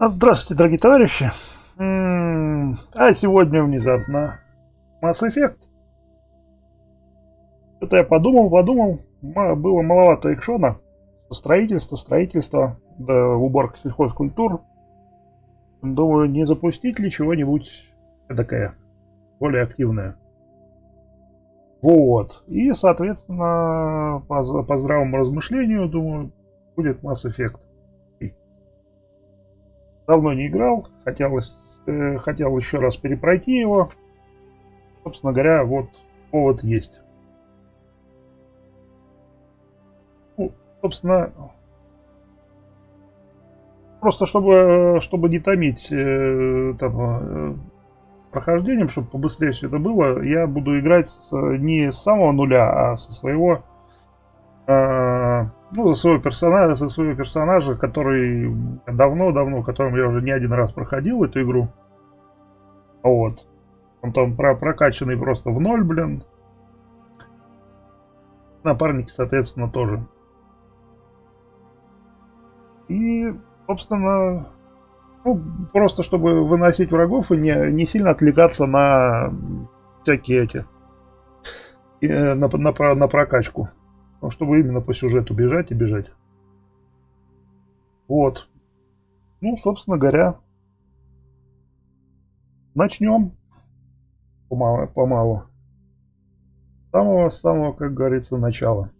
Здравствуйте, дорогие товарищи. А сегодня внезапно Mass Effect. Это я подумал, было маловато экшона. Строительство, да, уборка сельхозкультур. Думаю, не запустить ли чего-нибудь такое более активное. Вот. И, соответственно, по здравому размышлению, думаю, будет Mass Effect. Давно не играл, хотел еще раз перепройти его. Собственно говоря, вот повод есть. Ну, собственно, просто чтобы не томить прохождением, чтобы побыстрее все это было, я буду играть не с самого нуля, а со своего за своего персонажа, который давно, которым я уже не один раз проходил эту игру. Вот. Он там прокачанный просто в ноль, блин. Напарники, соответственно, тоже. И, собственно, просто чтобы выносить врагов и не сильно отвлекаться на всякие на прокачку. Чтобы именно по сюжету бежать и бежать. Вот. Ну, собственно говоря, начнем помалу. Самого, как говорится, начала.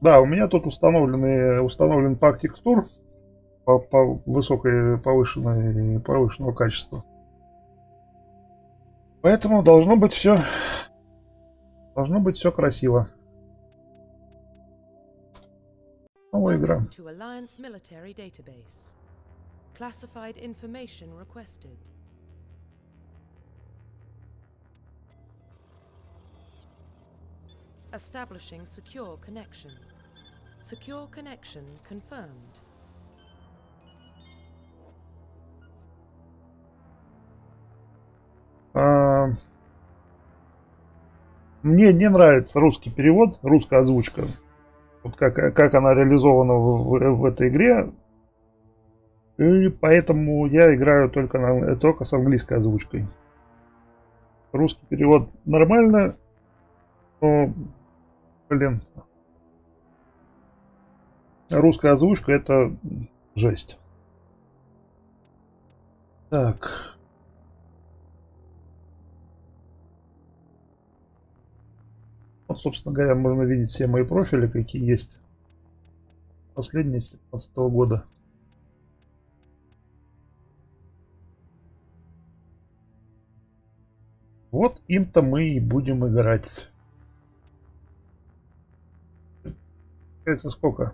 Да, у меня тут установлен пак текстур по повышенного качества. Поэтому должно быть все красиво. Новая игра. Classified information requested. Establishing secure connection. Secure connection confirmed. Мне не нравится русский перевод, русская озвучка. Вот как она реализована в этой игре. И поэтому я играю только с английской озвучкой. Русский перевод нормально, но, блин, русская озвучка это жесть. Так. Вот, собственно говоря, можно видеть все мои профили, какие есть. Последние с 2017 года. Вот им-то мы и будем играть. Это сколько?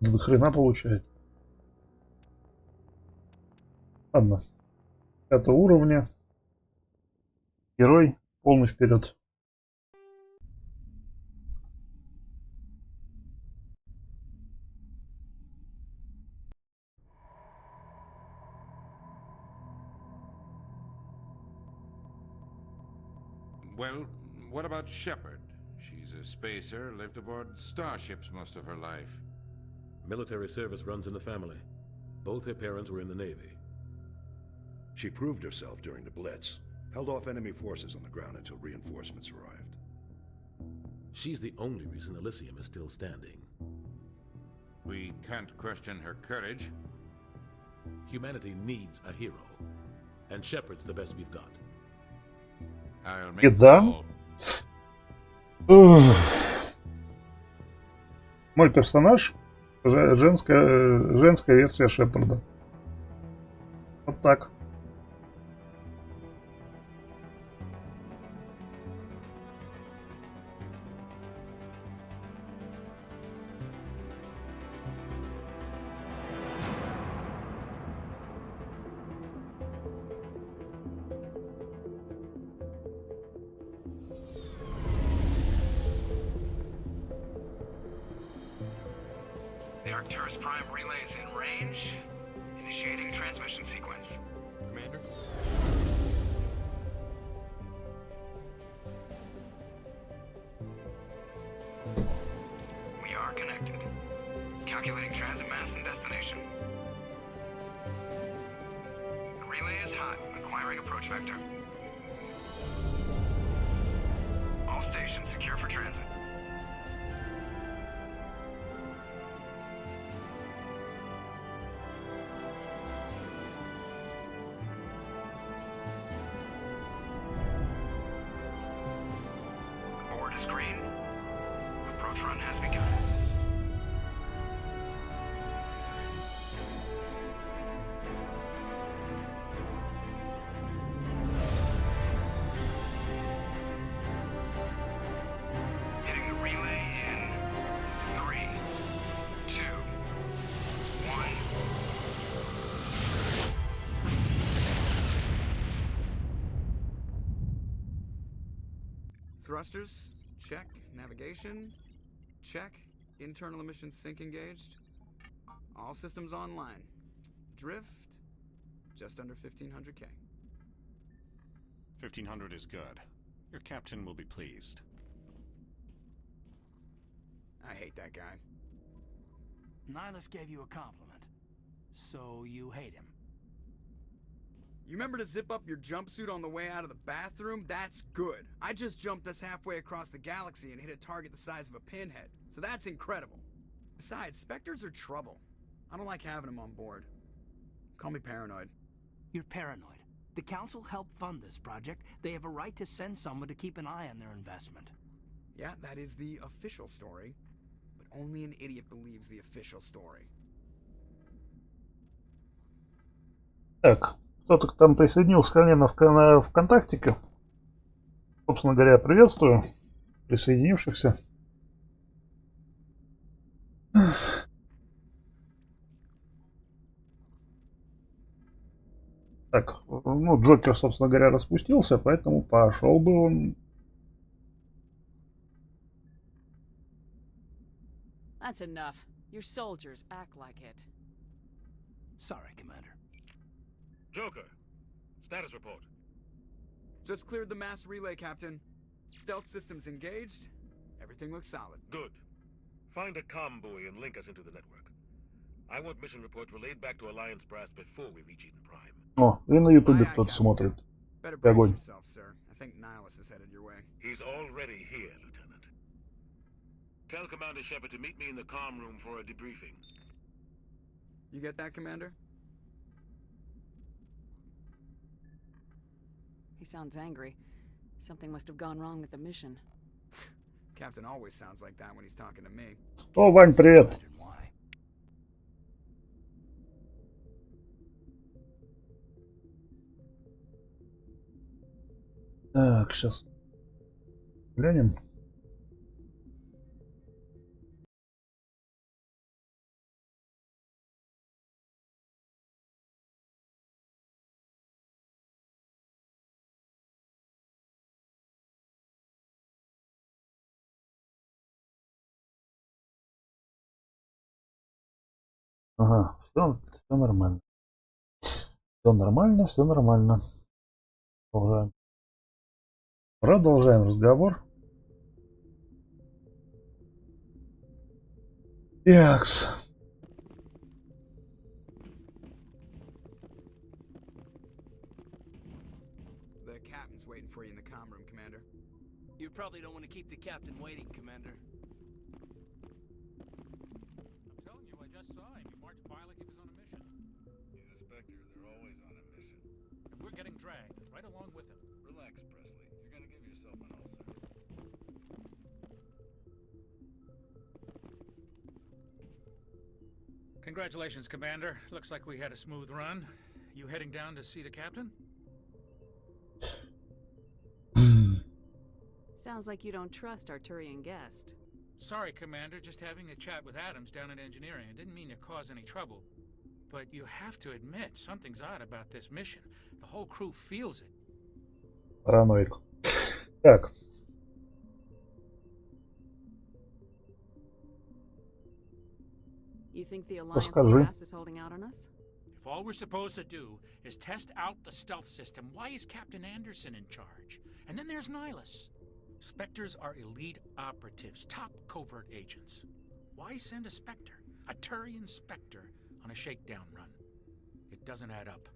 До хрена получается. Ладно. 5 уровня. Герой полный вперед. Well, what about Shepard? She's a spacer, lived aboard starships most of her life. Military service runs in the family. Both her parents were in the Navy. She proved herself during the Blitz, held off enemy forces on the ground until reinforcements arrived. She's the only reason Elysium is still standing. We can't question her courage. Humanity needs a hero, and Shepard's the best we've got. I'll make Да. Мой персонаж женская версия Шепарда. Вот так. The Arcturus Prime relays in range. Initiating transmission sequence. Commander. We are connected. Calculating transit mass and destination. The relay is hot, acquiring approach vector. All stations secure for transit. Board is green. Approach run has begun. Hitting the relay in 3, 2, 1. Thrusters, check. Navigation, check. Internal emissions sync engaged. All systems online. Drift, just under 1500K. 1500 is good. Your captain will be pleased. I hate that guy. Nihilus gave you a compliment. So you hate him. You remember to zip up your jumpsuit on the way out of the bathroom? That's good. I just jumped us halfway across the galaxy and hit a target the size of a pinhead. So that's incredible. Besides, Spectres are trouble. I don't like having them on board. Call me paranoid. You're paranoid. The Council helped fund this project. They have a right to send someone to keep an eye on their investment. Yeah, that is the official story. But only an idiot believes the official story. Так, кто-то там присоединился ко мне на ВКонтактике. Собственно говоря, приветствую присоединившихся. Так, ну, Джокер, собственно говоря, распустился, поэтому пошел бы он. That's enough. Your soldiers act like it. Sorry, Commander. Joker, status report. Just cleared the mass relay, Captain. Stealth systems engaged. Everything looks solid. Good. Find a comm buoy and link us into the network. I want mission reports relayed back to Alliance brass before we reach Eden Prime. О, и на Ютубе кто-то смотрит. Better brace Огонь. yourself, sir. I think Nihilus is headed your way. He's already here, Lieutenant. Tell Commander Shepard to meet me in the comm room for a debriefing. You get that, Commander? He sounds angry. Something must have gone wrong with the mission. Captain always sounds like that when he's talking to me. О, Вань, привет. Так, сейчас глянем. Ага, все нормально. Все нормально, все нормально. Продолжаем. Продолжаем разговор. Такс. The captain's waiting for you in the comm room, Commander. You probably don't want to keep the captain waiting, Commander. I'm telling you, I just saw him. He marched by like he was on a mission. He's a Spectre. They're always on a mission. And we're getting dragged right along with him. Relax, Presley. You're gonna give yourself an ulcer. Congratulations, Commander. Looks like we had a smooth run. You heading down to see the captain? Sounds like you don't trust Arturian guest. Sorry, Commander. Just having a chat with Adams down at engineering. I didn't mean to cause any trouble. But you have to admit, something's odd about this mission. The whole crew feels it. Параноик. Так. You think the Alliance brass is holding out on us? If all we're supposed to do is test out the stealth system, why is Captain Anderson in charge? And then there's Nihilus. Spectres are elite operatives, top covert agents. Why send a Spectre, a Turian Spectre, on a shakedown run? It doesn't add up.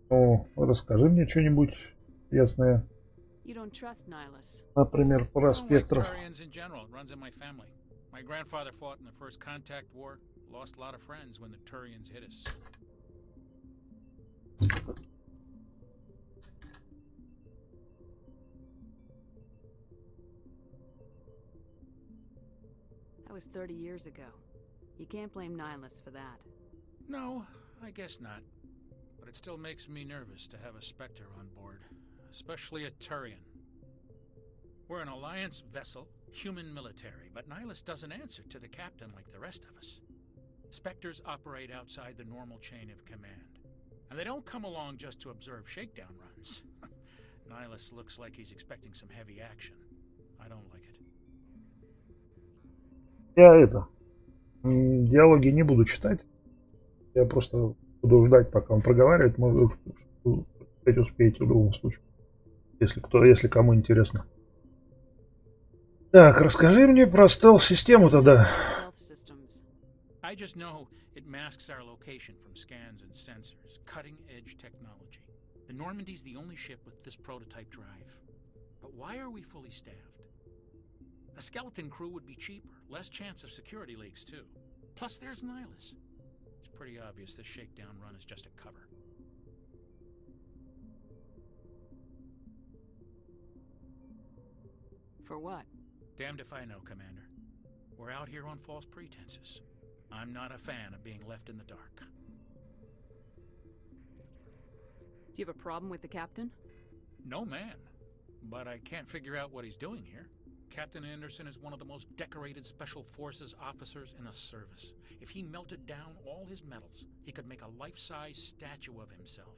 О, расскажи мне что-нибудь ясное. You don't trust Nihilus. Например, про I don't like спектров. Turians in general. It runs in my family. My grandfather fought in the First Contact War. Lost a lot of friends when the Turians hit us. That was 30 years ago. You can't blame Nihilus for that. No, I guess not. But it still makes me nervous to have a Spectre on board. Especially a Turian. We're an Alliance vessel, human military, but Nihilus doesn't answer to the captain like the rest of us. Spectres operate outside the normal chain of command. And they don't come along just to observe shakedown runs. Nihilus looks like he's expecting some heavy action. I don't like it. Я диалоги не буду читать. Я просто буду ждать, пока он проговаривает. Может, успеете в любом случае. Если кому интересно. Так, расскажи мне про стелс-систему тогда. I just know it masks our location from scans and sensors. Cutting-edge technology. The Normandy's the only ship with this prototype drive. But why are we fully staffed? A skeleton crew would be cheaper. Less chance of security leaks, too. Plus, there's Nihilus. It's pretty obvious this shakedown run is just a cover. For what? Damned if I know, Commander. We're out here on false pretenses. I'm not a fan of being left in the dark. Do you have a problem with the captain? No, man. But I can't figure out what he's doing here. Captain Anderson is one of the most decorated Special Forces officers in the service. If he melted down all his medals, he could make a life-size statue of himself.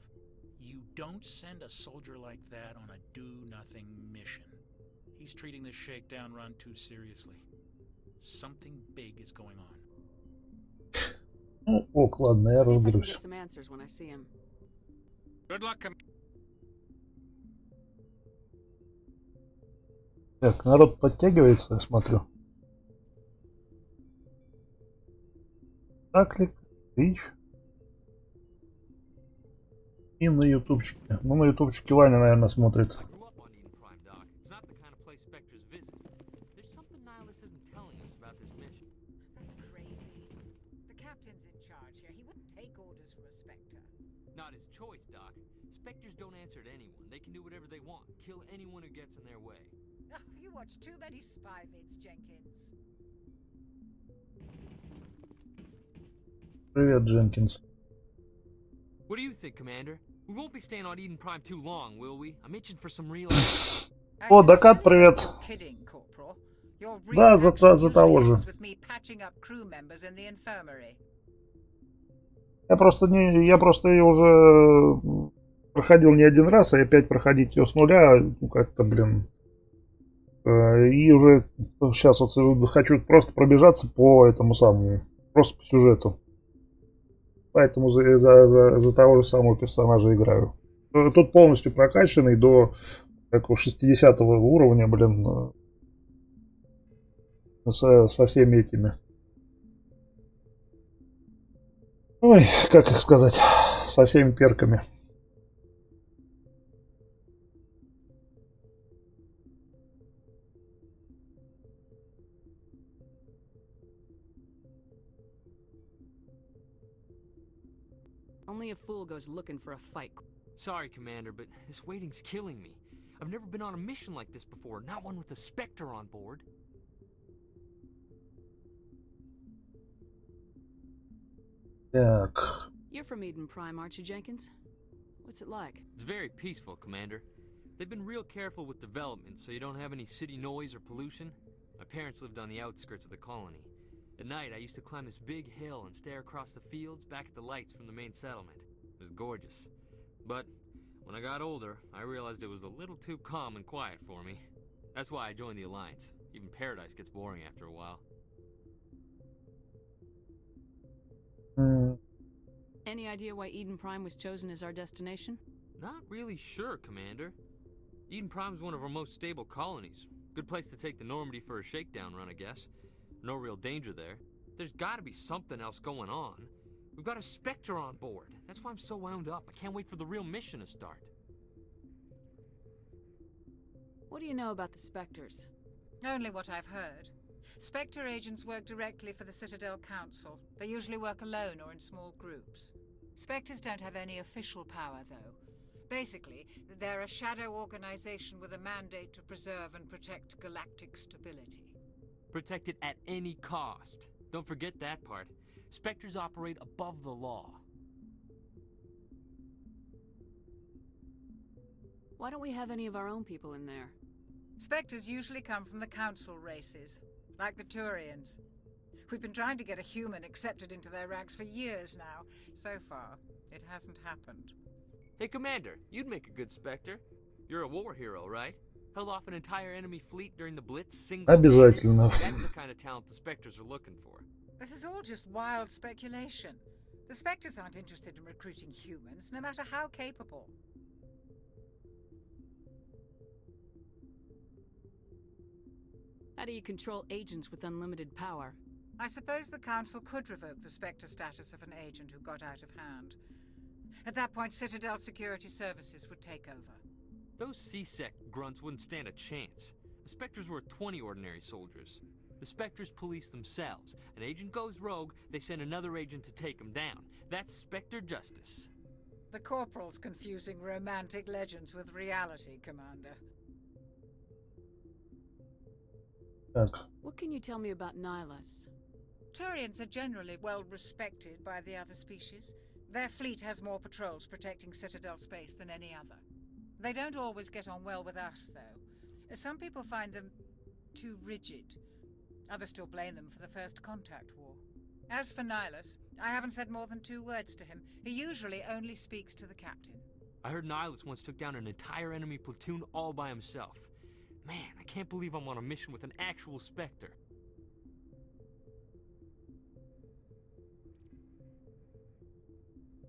You don't send a soldier like that on a do-nothing mission. He's treating this shakedown run too seriously. Something big is going on. Ну, ок, ладно, я разберусь. Get some answers when I see him. Good luck, Так, народ подтягивается, я смотрю. Так ли? Рич. И на ютубчике. Ну, на ютубчике Ваня, наверное, смотрит. Not his choice, Doc. Spectres don't answer to anyone. They can do whatever they want. Kill anyone who gets in their way. Oh, you watch too many spy vids, Jenkins. Привет, Дженкинс. What do you think, Commander? We won't be staying on Eden Prime too long, will we? I'm itching for some real. О, Дакат, привет. Да, за того же. Я просто ее уже проходил не один раз, а опять проходить ее с нуля, ну как-то, блин. И уже сейчас вот хочу просто пробежаться по этому самому, просто по сюжету. Поэтому за того же самого персонажа играю. Тут полностью прокачанный до 60 уровня, блин, со всеми этими. Ой, как их сказать, со всеми перками. Only a fool goes looking for a fight. Sorry, Commander, but this waiting's killing me. I've never been on a mission like this before, not one with a Spectre on board. Так. You're from Eden Prime, aren't you, Jenkins? What's it like? It's very peaceful, Commander. They've been real careful with development, so you don't have any city noise or pollution. My parents lived on the outskirts of the colony. At night, I used to climb this big hill and stare across the fields back at the lights from the main settlement. It was gorgeous. But when I got older, I realized it was a little too calm and quiet for me. That's why I joined the Alliance. Even Paradise gets boring after a while. Any idea why Eden Prime was chosen as our destination? Not really sure, Commander. Eden Prime's one of our most stable colonies. Good place to take the Normandy for a shakedown run, I guess. No real danger there. There's gotta be something else going on. We've got a Spectre on board. That's why I'm so wound up. I can't wait for the real mission to start. What do you know about the Spectres? Only what I've heard. Spectre agents work directly for the Citadel Council. They usually work alone or in small groups. Spectres don't have any official power, though. Basically, they're a shadow organization with a mandate to preserve and protect galactic stability. Protect it at any cost. Don't forget that part. Spectres operate above the law. Why don't we have any of our own people in there? Spectres usually come from the Council races, like the Turians. We've been trying to get a human accepted into their ranks for years now. So far, it hasn't happened. Hey, Commander, you'd make a good Spectre. You're a war hero, right? Held off an entire enemy fleet during the Blitz single-handed. Обязательно. That's the kind of talent the Spectres are looking for. This is all just wild speculation. The Spectres aren't interested in recruiting humans, no matter how capable. How do you control agents with unlimited power? I suppose the Council could revoke the Spectre status of an agent who got out of hand. At that point, Citadel Security Services would take over. Those C-Sec grunts wouldn't stand a chance. The Spectres were 20 ordinary soldiers. The Spectres police themselves. An agent goes rogue, they send another agent to take him down. That's Spectre justice. The Corporal's confusing romantic legends with reality, Commander. Так. What can you tell me about Nihilus? Turians are generally well respected by the other species. Their fleet has more patrols protecting Citadel space than any other. They don't always get on well with us, though. Some people find them too rigid. Others still blame them for the First Contact War. As for Nihilus, I haven't said more than 2 words to him. He usually only speaks to the captain. I heard Nihilus once took down an entire enemy platoon all by himself. Man, I can't believe I'm on a mission with an actual Spectre.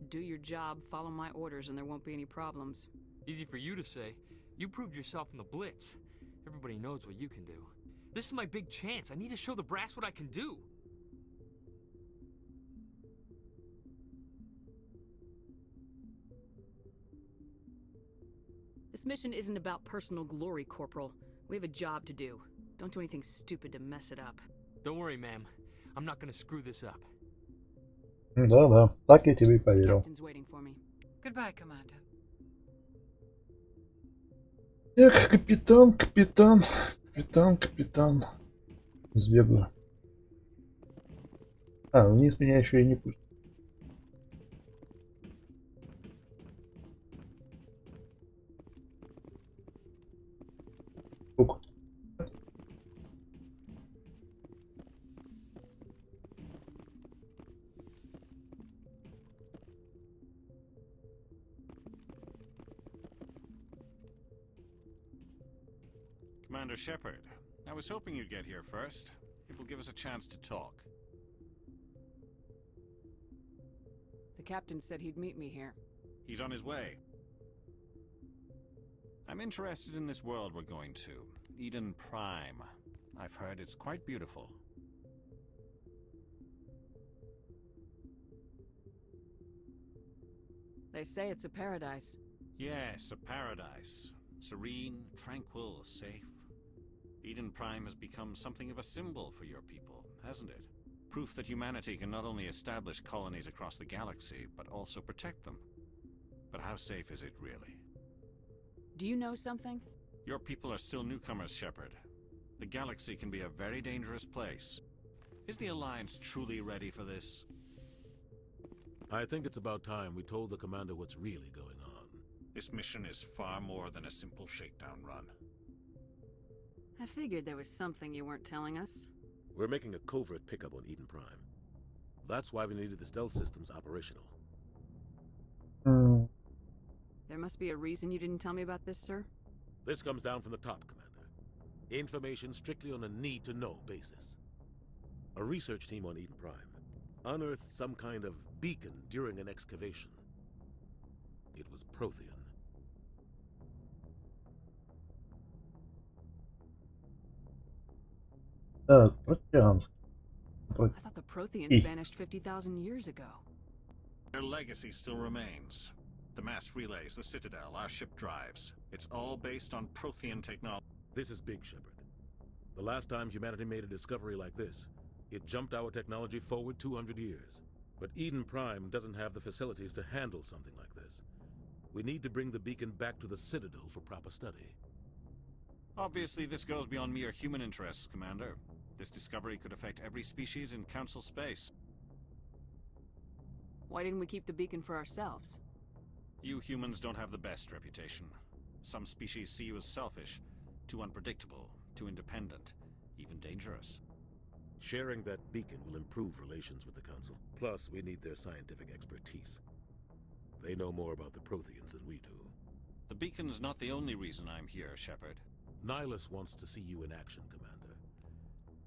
Do your job, follow my orders, and there won't be any problems. Easy for you to say. You proved yourself in the Blitz. Everybody knows what you can do. This is my big chance. I need to show the brass what I can do. This mission isn't about personal glory, Corporal. We have a job to do. Don't do anything stupid to mess it up. Don't worry, ma'am. I'm not gonna screw this up. Да-да, так я тебе и поверил. Captain's waiting for me. Goodbye, Commander. Так, капитан. Сбегаю. А, вниз меня еще и не пустят. Руку. Commander Shepard, I was hoping you'd get here first. It will give us a chance to talk. The captain said he'd meet me here. He's on his way. I'm interested in this world we're going to, Eden Prime. I've heard it's quite beautiful. They say it's a paradise. Yes, a paradise. Serene, tranquil, safe. Eden Prime has become something of a symbol for your people, hasn't it? Proof that humanity can not only establish colonies across the galaxy, but also protect them. But how safe is it really? Do you know something? Your people are still newcomers, Shepard. The galaxy can be a very dangerous place. Is the Alliance truly ready for this? I think it's about time we told the commander what's really going on. This mission is far more than a simple shakedown run. I figured there was something you weren't telling us. We're making a covert pickup on Eden Prime. That's why we needed the stealth systems operational. There must be a reason you didn't tell me about this, sir? This comes down from the top, Commander. Information strictly on a need-to-know basis. A research team on Eden Prime unearthed some kind of beacon during an excavation. It was Prothean. I thought the Protheans vanished 50,000 years ago. Their legacy still remains. The mass relays, the Citadel, our ship drives. It's all based on Prothean technology. This is big, Shepard. The last time humanity made a discovery like this, it jumped our technology forward 200 years. But Eden Prime doesn't have the facilities to handle something like this. We need to bring the beacon back to the Citadel for proper study. Obviously, this goes beyond mere human interests, Commander. This discovery could affect every species in Council space. Why didn't we keep the beacon for ourselves? You humans don't have the best reputation. Some species see you as selfish, too unpredictable, too independent, even dangerous. Sharing that beacon will improve relations with the Council. Plus, we need their scientific expertise. They know more about the Protheans than we do. The beacon's not the only reason I'm here, Shepard. Nihilus wants to see you in action, Commander.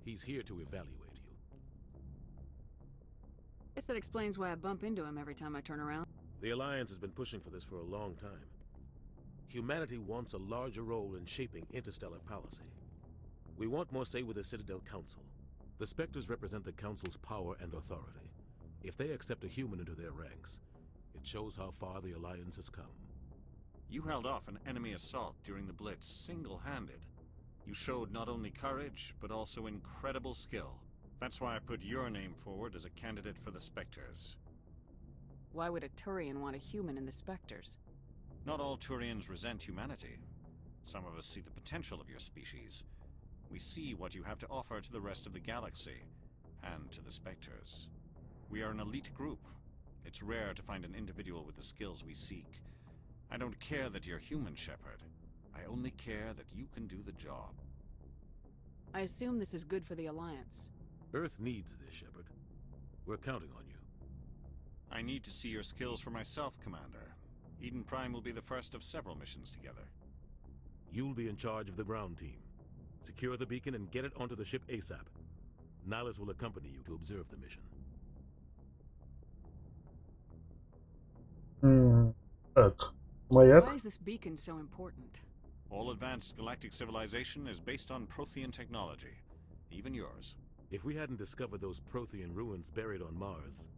He's here to evaluate you. Guess that explains why I bump into him every time I turn around. The Alliance has been pushing for this for a long time. Humanity wants a larger role in shaping interstellar policy. We want more say with the Citadel Council. The Spectres represent the Council's power and authority. If they accept a human into their ranks, it shows how far the Alliance has come. You held off an enemy assault during the Blitz single-handed. You showed not only courage, but also incredible skill. That's why I put your name forward as a candidate for the Spectres. Why would a Turian want a human in the Spectres? Not all Turians resent humanity. Some of us see the potential of your species. We see what you have to offer to the rest of the galaxy, and to the Spectres. We are an elite group. It's rare to find an individual with the skills we seek. I don't care that you're human, Shepard. I only care that you can do the job. I assume this is good for the Alliance. Earth needs this, Shepard. We're counting on you. I need to see your skills for myself, Commander. Eden Prime will be the first of several missions together. You'll be in charge of the ground team. Secure the beacon and get it onto the ship ASAP. Nihilus will accompany you to observe the mission. Why is this beacon so important? All advanced galactic civilization is based on Prothean technology. Even yours. If we hadn't discovered those Prothean ruins buried on Mars,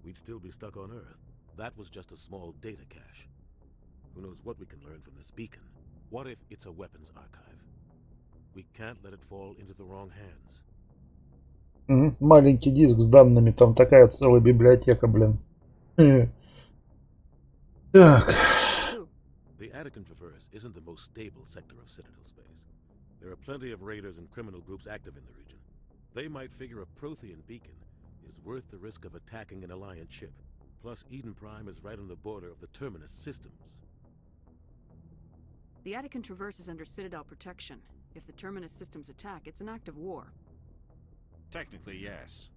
we'd still be stuck on Earth. That was just a small data cache. Who knows what we can learn from this beacon? What if it's a weapons archive? We can't let it fall into the wrong hands. Маленький диск с данными, там такая целая библиотека, блин. Так. The Attican Traverse isn't the most stable sector of Citadel space. There are plenty of raiders and criminal groups active in the region. They might figure a Prothean beacon is worth the risk of attacking an Alliance ship. Plus, Eden Prime is right on the border of the Terminus systems. The Attican Traverse is under Citadel protection. If the Terminus systems attack, it's an act of war. Technically, yes.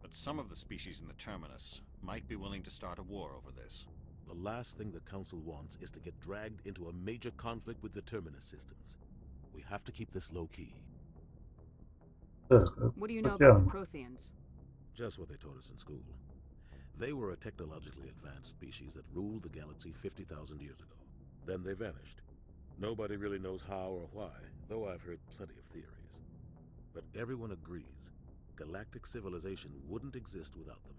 But some of the species in the Terminus might be willing to start a war over this. The last thing the Council wants is to get dragged into a major conflict with the Terminus systems. We have to keep this low-key. What do you know about the Protheans? Just what they taught us in school. They were a technologically advanced species that ruled the galaxy 50,000 years ago. Then they vanished. Nobody really knows how or why, though I've heard plenty of theories. But everyone agrees, galactic civilization wouldn't exist without them.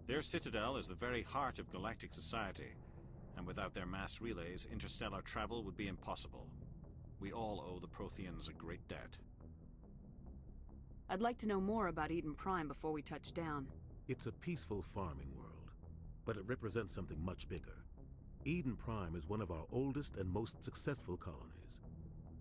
Their citadel is the very heart of galactic society, and without their mass relays, interstellar travel would be impossible. We all owe the Protheans a great debt. I'd like to know more about Eden Prime before we touch down. It's a peaceful farming world, but it represents something much bigger. Eden Prime is one of our oldest and most successful colonies.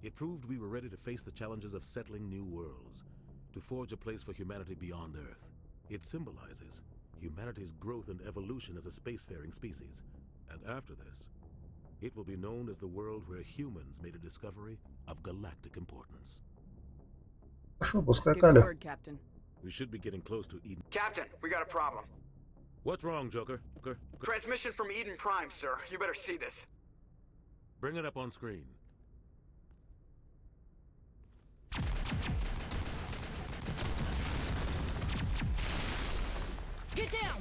It proved we were ready to face the challenges of settling new worlds, to forge a place for humanity beyond Earth. It symbolizes humanity's growth and evolution as a spacefaring species. And after this, it will be known as the world where humans made a discovery of galactic importance. Just give the word, Captain. We should be getting close to Eden. Captain, we got a problem. What's wrong, Joker? Transmission from Eden Prime, sir. You better see this. Bring it up on screen. Get down!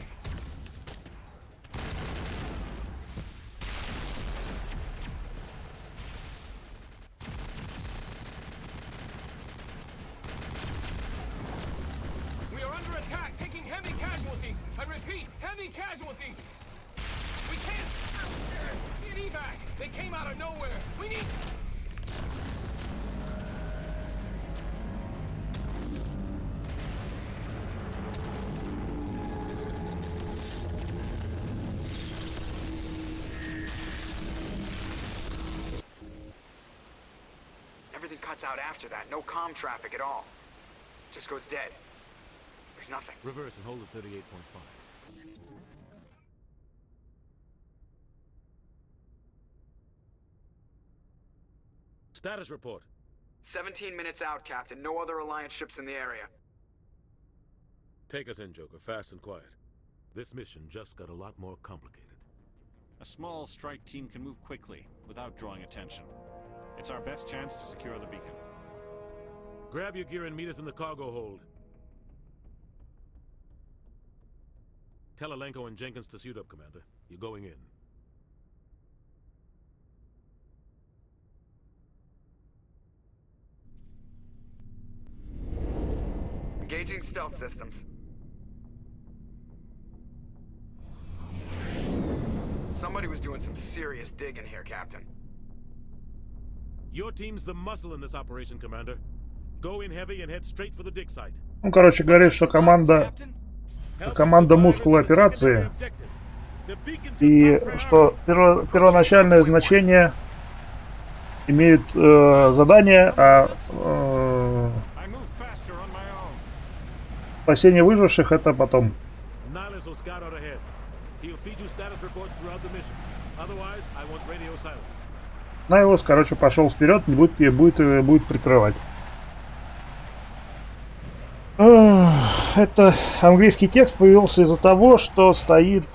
We are under attack, taking heavy casualties. I repeat, heavy casualties. We can't get evac. They came out of nowhere. We need. Everything cuts out after that. No comm traffic at all. Just goes dead. There's nothing. Reverse and hold at 38.5. Status report. 17 minutes out, Captain. No other Alliance ships in the area. Take us in, Joker, fast and quiet. This mission just got a lot more complicated. A small strike team can move quickly, without drawing attention. It's our best chance to secure the beacon. Grab your gear and meet us in the cargo hold. Tell Alenko and Jenkins to suit up, Commander. You're going in. Engaging stealth systems. Somebody was doing some serious digging here, Captain. Your team's the muscle in this operation, Commander. Go in heavy and head straight for the dig site. Ну, короче, говорит, что команда мускулы операции, и что первоначальное значение имеет задание, а спасение выживших это потом. Найлс, короче, пошел вперед, будет прикрывать. Это английский текст появился из-за того, что стоит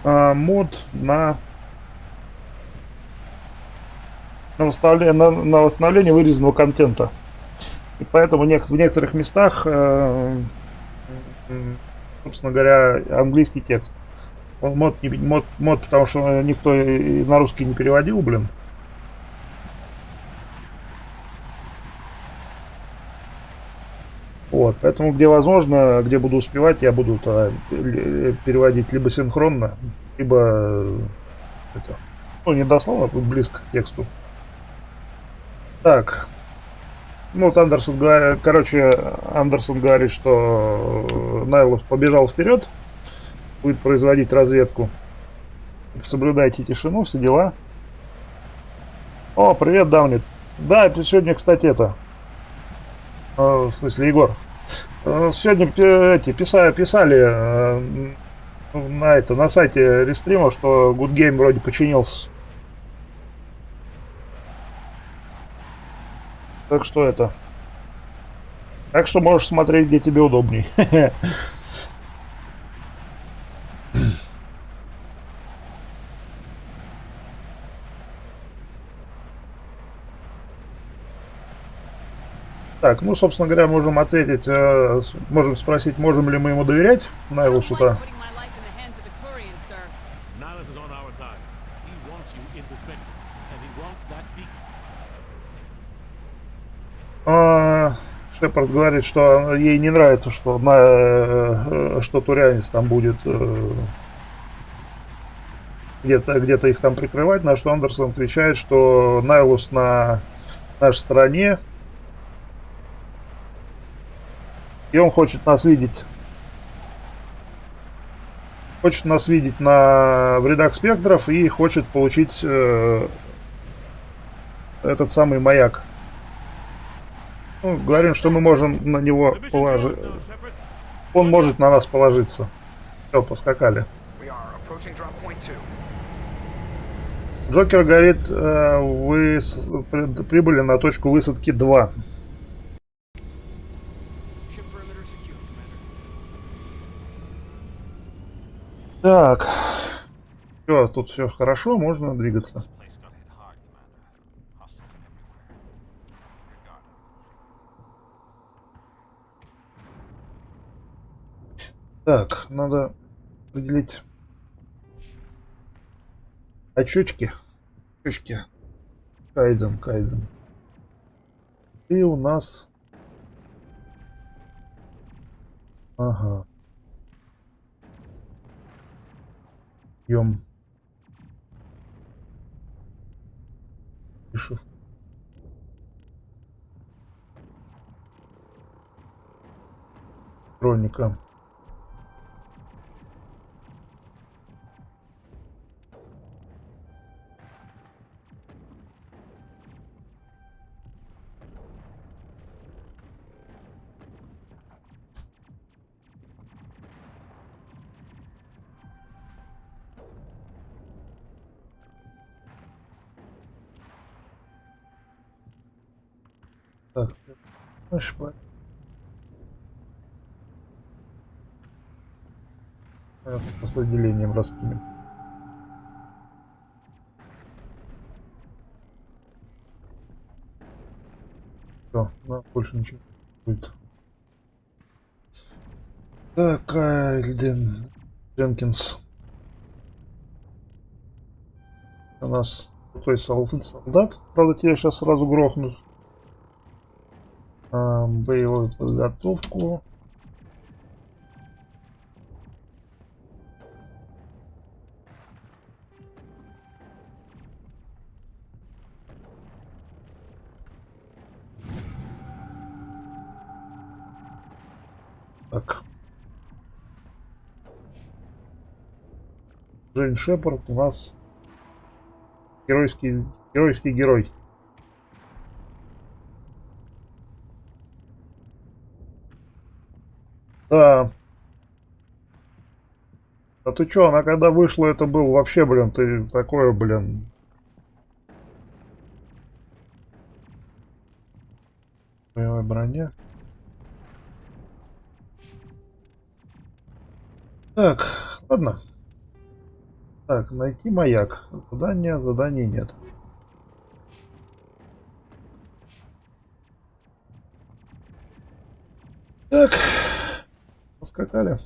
мод на восстановление вырезанного контента. И поэтому в некоторых местах, собственно говоря, английский текст. Мод, потому что никто на русский не переводил, блин. Вот, поэтому где возможно, где буду успевать, я буду переводить либо синхронно, либо не дословно, близко к тексту. Так. Ну вот Андерсон говорит, что Найлов побежал вперед, будет производить разведку. Соблюдайте тишину, все дела. О, привет, Даунит. Да, сегодня, кстати, в смысле, Егор. Сегодня писали на сайте рестрима, что Good Game вроде починился. Так что можешь смотреть, где тебе удобней. Так, ну, собственно говоря, можем ответить, можем спросить, можем ли мы ему доверять, Найлусу-то. Шепард говорит, что ей не нравится, что турянец там будет где-то их там прикрывать, на что Андерсон отвечает, что Найлус на нашей стороне, и он хочет нас видеть в рядах спектров и хочет получить этот самый маяк. Ну, говорим, что мы можем на него положить. Он может на нас положиться. Все, поскакали. Джокер говорит, вы прибыли на точку высадки 2. Так. Все, тут все хорошо, можно двигаться. Так, надо определить очечки. Очечки. Кайден. И у нас... Ага. Пьем. Пишу. Хроника. Так, с распределением раскинем. Все, больше ничего не будет. Так, Дженкинс. У нас крутой солдат. Правда, тебя сейчас сразу грохнут. Боевую подготовку. Так. Джейн Шепард у нас геройский герой. Да. А ты чё, она когда вышла, это был вообще, блин, ты такое, блин. Боевая броня. Так, ладно. Так, найти маяк. Заданий нет. Так, поскакали.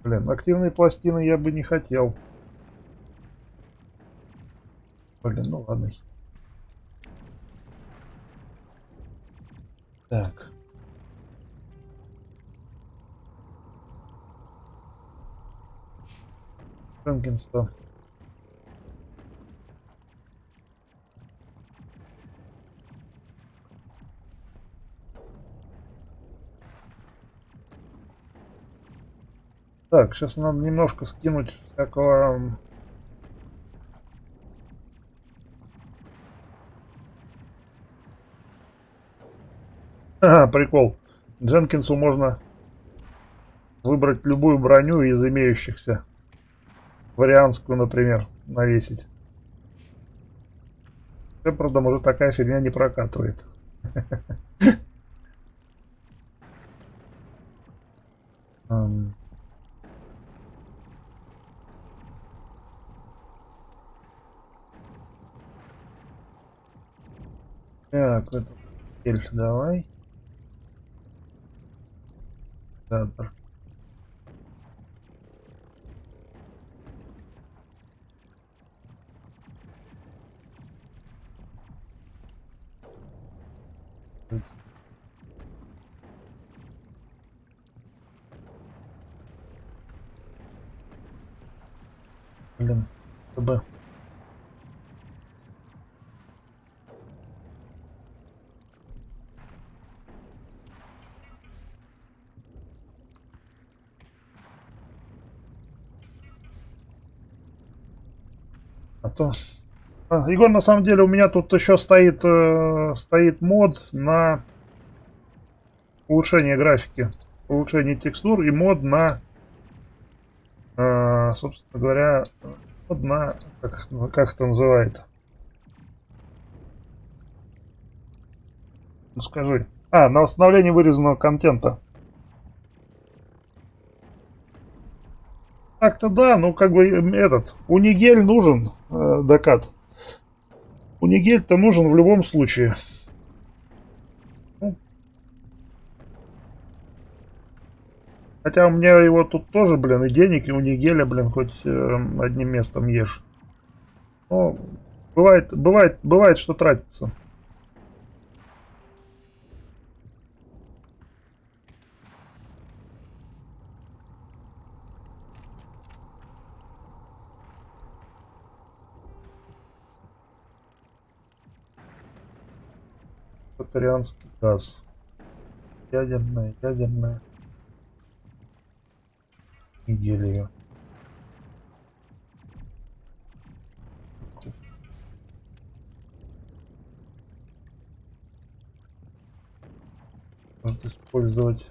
Блин, активные пластины я бы не хотел. Блин, ну ладно. Так. Франкенстон. Так, сейчас надо немножко скинуть всякого... Ага, прикол. Дженкинсу можно выбрать любую броню из имеющихся. Варианскую, например, навесить. Правда, может, такая фигня не прокатывает. Так, это эльф, давай. Сабр. Блин, СБ. А то... Егор, на самом деле у меня тут еще стоит мод на улучшение графики. улучшение текстур и мод на, собственно говоря, мод на, как это называется? Ну скажи. На восстановление вырезанного контента. Так-то да, ну как бы этот, унигель нужен, докат. Унигель-то нужен в любом случае. Ну, хотя у меня его тут тоже, блин, и денег, и унигеля, блин, хоть одним местом ешь. Но бывает, что тратится. Экваторианский газ. Ядерная. Неделю. Можно использовать.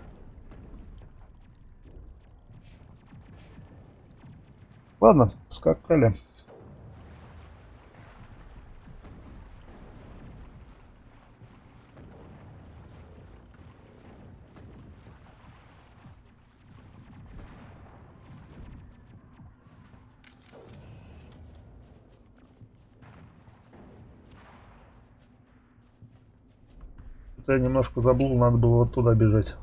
Ладно, скакали. Я немножко забыл, надо было вот туда бежать.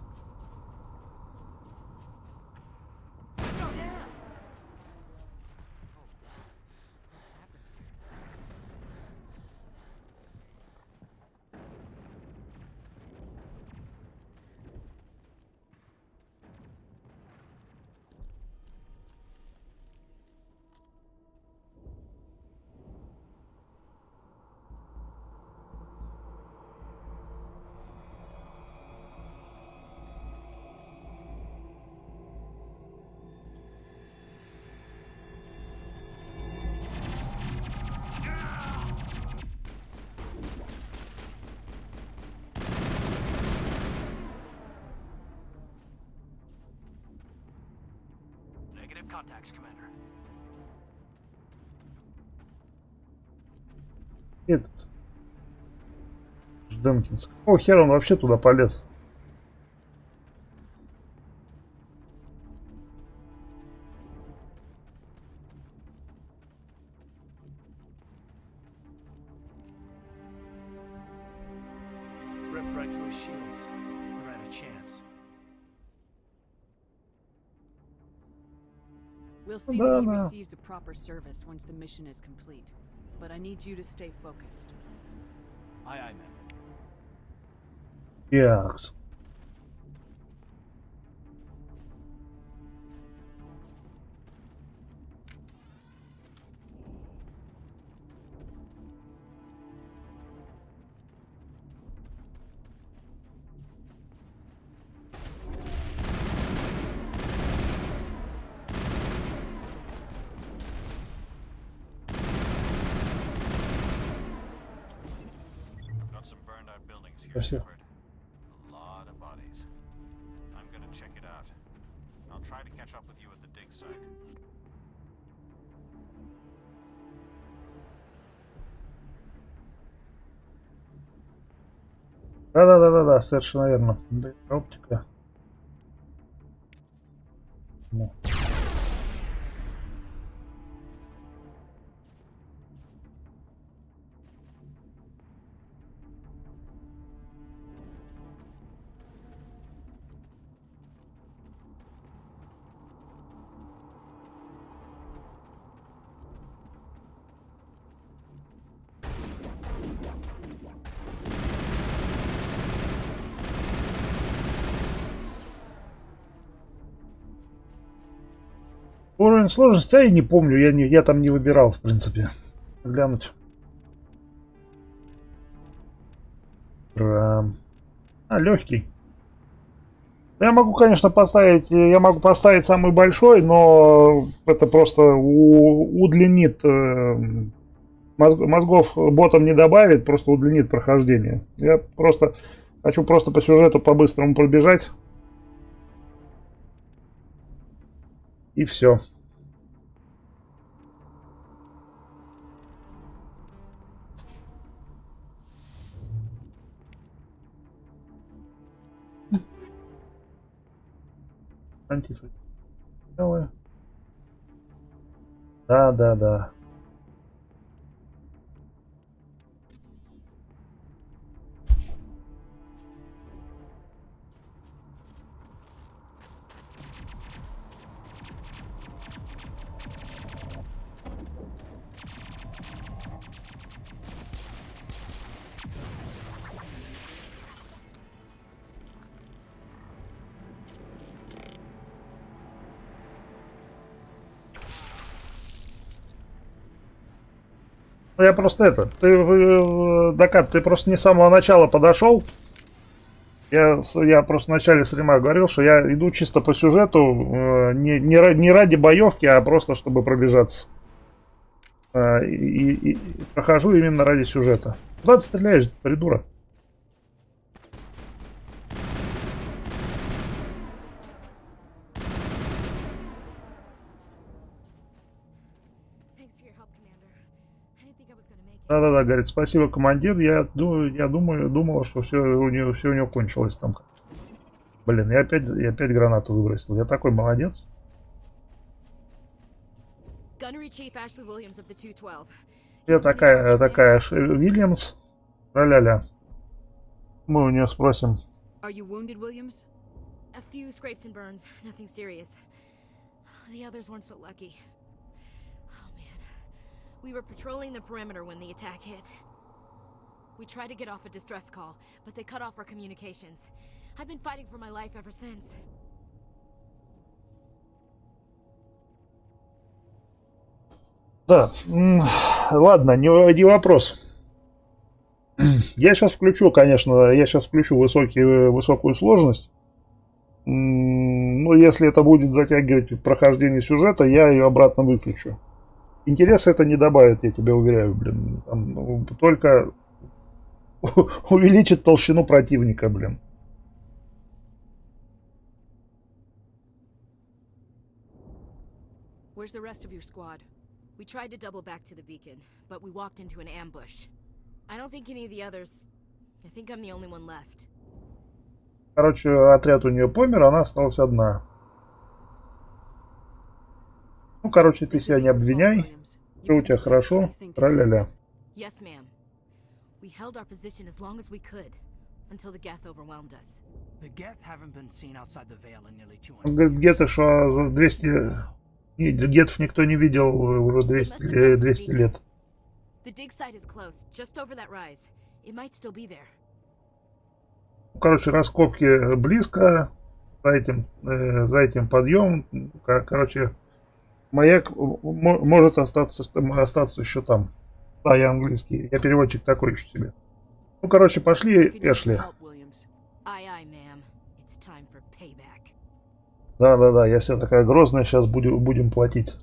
Contacts, Commander. Этот Жденкинс. Какого хера он вообще туда полез? Ripped right through his shields. We're out of chance. We'll see that he receives a proper service once the mission is complete. But I need you to stay focused. Aye, aye, ma'am. Yes. Спасибо. A lot of bodies. I'm gonna check it out. I'll try to catch up with you at the dig site. Да, совершенно верно. Оптика. Ну. Уровень сложности, я не помню, я там не выбирал, в принципе. Глянуть. Легкий. Я могу, конечно, поставить самый большой, но это просто удлинит, мозгов ботом не добавит, просто удлинит прохождение. Я хочу по сюжету по-быстрому пробежать. И все. Антифрикалы. Да. Я просто Дакат, ты просто не с самого начала подошел. Я просто в начале стрима говорил, что я иду чисто по сюжету, не ради боевки, а просто чтобы пробежаться. И прохожу именно ради сюжета. Куда ты стреляешь, придурок? Да, говорит, спасибо, командир. Я думала, что все у него кончилось там. Блин, я опять гранату выбросил. Я такой молодец. Я такая Вильямс. Ля-ля-ля. Мы у нее спросим. Are you wounded, Williams? A few scrapes and burns, nothing serious. The others weren't so lucky. Oh man. We were patrolling the perimeter when the attack hit. We tried to get off a distress call, but they cut off our communications. I've been fighting for my life ever since. Да, ладно, не вопрос. Я сейчас включу, конечно, высокую сложность. Но если это будет затягивать прохождение сюжета, я ее обратно выключу. Интереса это не добавит, я тебе уверяю, блин. Там, только увеличит толщину противника, блин. Where's the rest of your squad? We tried to double back to the beacon, but we walked into an ambush. I don't think any of the others... I think I'm the only one left. Короче, отряд у нее помер, она осталась одна. Ну, короче, ты себя не обвиняй. Все у тебя хорошо. Тра-ля-ля. Yes, ma'am. We held our position as long as we could, until the Geth overwhelmed us. The Geth haven't been seen outside the Veil in nearly 200 Он говорит, Геты, что за 200... Гетов никто не видел уже 200 лет. The dig site is close, just over that rise. It might still be there. Короче, раскопки близко. За этим подъем. Короче, маяк может остаться еще там. Да, я английский. Я переводчик такой еще себе. Ну, короче, пошли, Эшли. Да, я вся такая грозная, сейчас будем платить.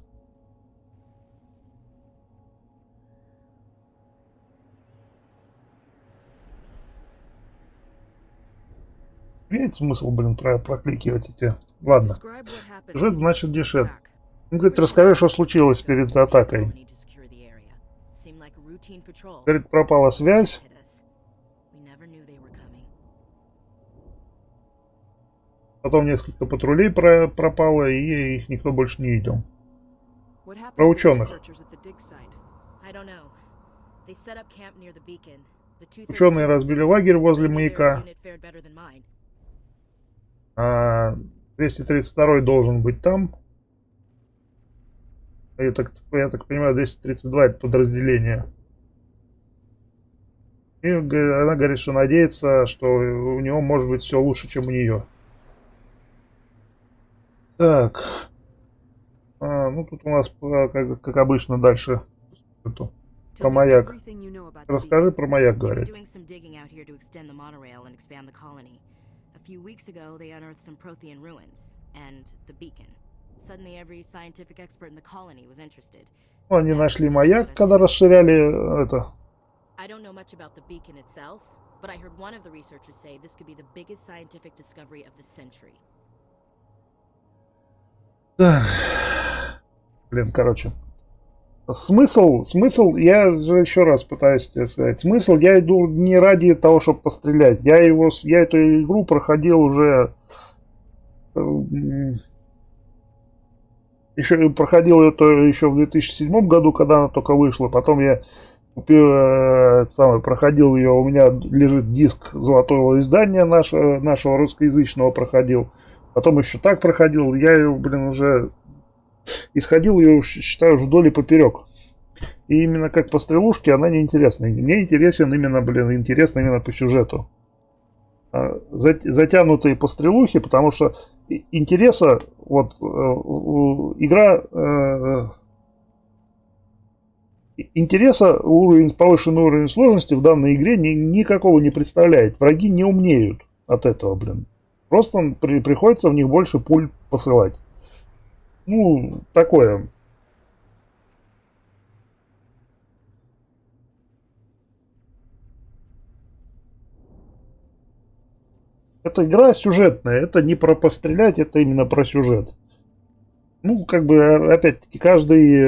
Имеет смысл, блин, прокликивать эти... Ладно. Сюжет значит дешет. Он говорит, расскажи, что случилось перед атакой. Говорит, пропала связь. Потом несколько патрулей пропало, и их никто больше не видел. Про ученых. Ученые разбили лагерь возле маяка. 232 должен быть там. Я так понимаю, 232 это подразделение. И она говорит, что надеется, что у него может быть все лучше, чем у нее. Так. Ну тут у нас, как обычно, дальше про маяк. Расскажи про маяк, говорит. A few weeks ago, they unearthed some Prothean ruins and the beacon. Suddenly, every scientific expert in the colony was interested. Они нашли маяк, когда расширяли это. I don't know much about the beacon itself, but I heard one of the researchers say this could be the biggest scientific discovery of the century. Так. Блин, короче. Смысл, я же еще раз пытаюсь тебе сказать. Смысл, я иду не ради того, чтобы пострелять. Я эту игру проходил уже... Еще проходил это еще в 2007 году, когда она только вышла. Потом я купил, проходил ее, у меня лежит диск золотого издания нашего русскоязычного проходил. Потом еще так проходил. Я ее, блин, уже исходил ее, считаю, вдоль и поперек. И именно как по стрелушке она неинтересна. Мне интересен именно, интересно именно по сюжету. Затянутые по стрелухе, потому что интереса, вот, игра, интереса, повышенный уровень сложности в данной игре никакого не представляет. Враги не умнеют от этого, блин. Просто приходится в них больше пуль посылать. Ну, такое. Эта игра сюжетная, это не про пострелять, это именно про сюжет. Ну, как бы, опять-таки, каждый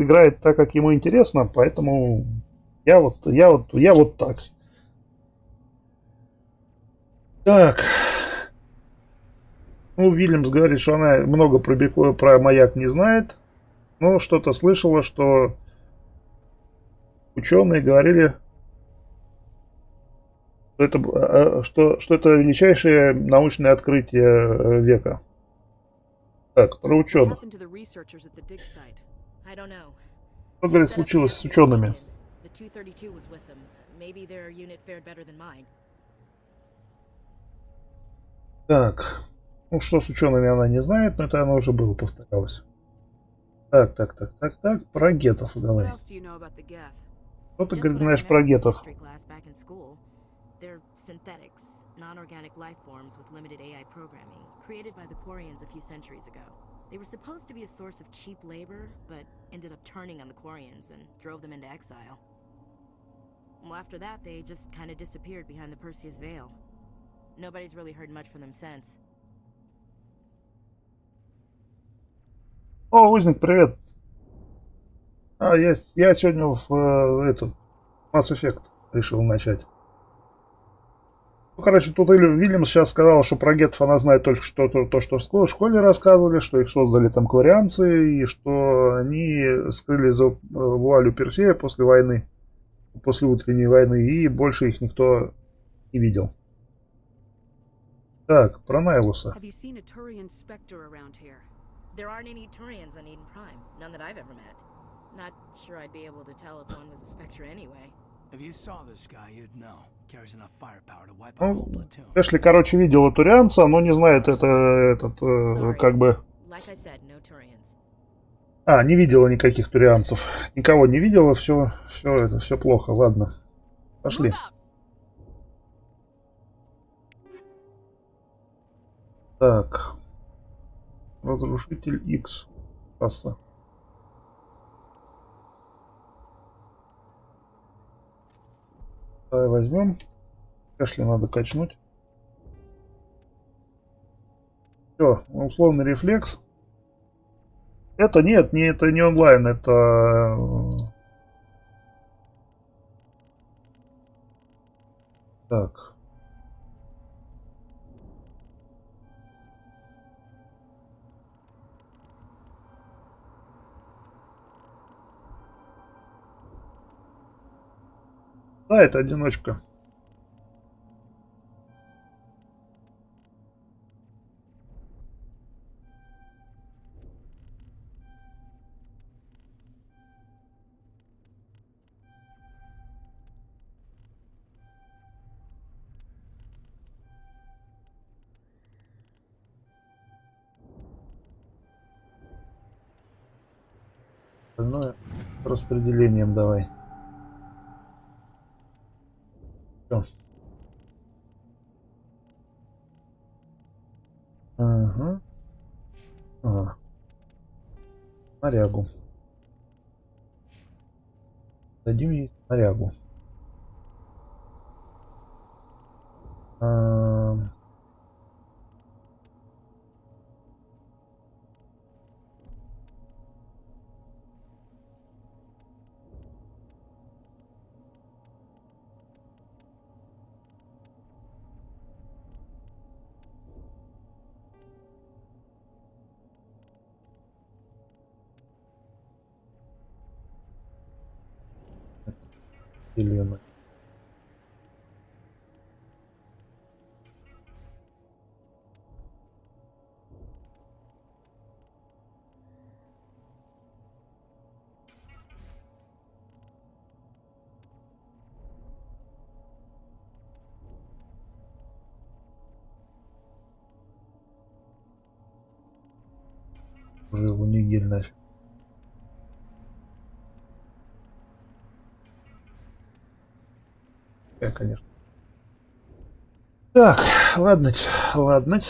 играет так, как ему интересно, поэтому я вот так. Так. Ну, Вильямс говорит, что она много про маяк не знает, но что-то слышала, что ученые говорили, что это величайшее научное открытие века. Так, про ученых. Что, говорит, случилось с учеными? Так, ну что с учеными она не знает, но это она уже было, повторялось. Так, про гетов давай. Что ты, говорит, знаешь про гетов? They're synthetics, non-organic life forms with limited AI programming, created by the Quarians a few centuries ago. They were supposed to be a source of cheap labor, but ended up turning on the Quarians and drove them into exile. Well, after that, they just kind of disappeared behind the Perseus Veil. Nobody's really heard much from them since. О, Узник, привет. Я сегодня в Mass Effect решил начать. Ну, короче, тут Вильямс сейчас сказал, что про гетов она знает только то, что в школе рассказывали, что их создали там кварианцы, и что они скрыли за вуалью Персея после войны, после утренней войны, и больше их никто не видел. Так, про Найлуса. There aren't any Turians on Eden Prime, none that I've ever met. Not sure I'd be able to tell if one was a Spectre anyway. If you saw this guy, you'd know. Carries enough firepower to wipe out a whole platoon. Эшли, короче, видела турианца, но не знает как бы... не видела никаких турианцев. Никого не видела, все плохо, ладно. Пошли. Так. Разрушитель X. Паса. Давай возьмем. Эшли надо качнуть. Все, условный рефлекс. Это это не онлайн, это... Так. Да, это одиночка. Остальное распределением давай. Все. Ага. Снарягу. Дадим ей снарягу. Елена. Уже его нигиль нафиг. Я, конечно. Так, ладно, ладно.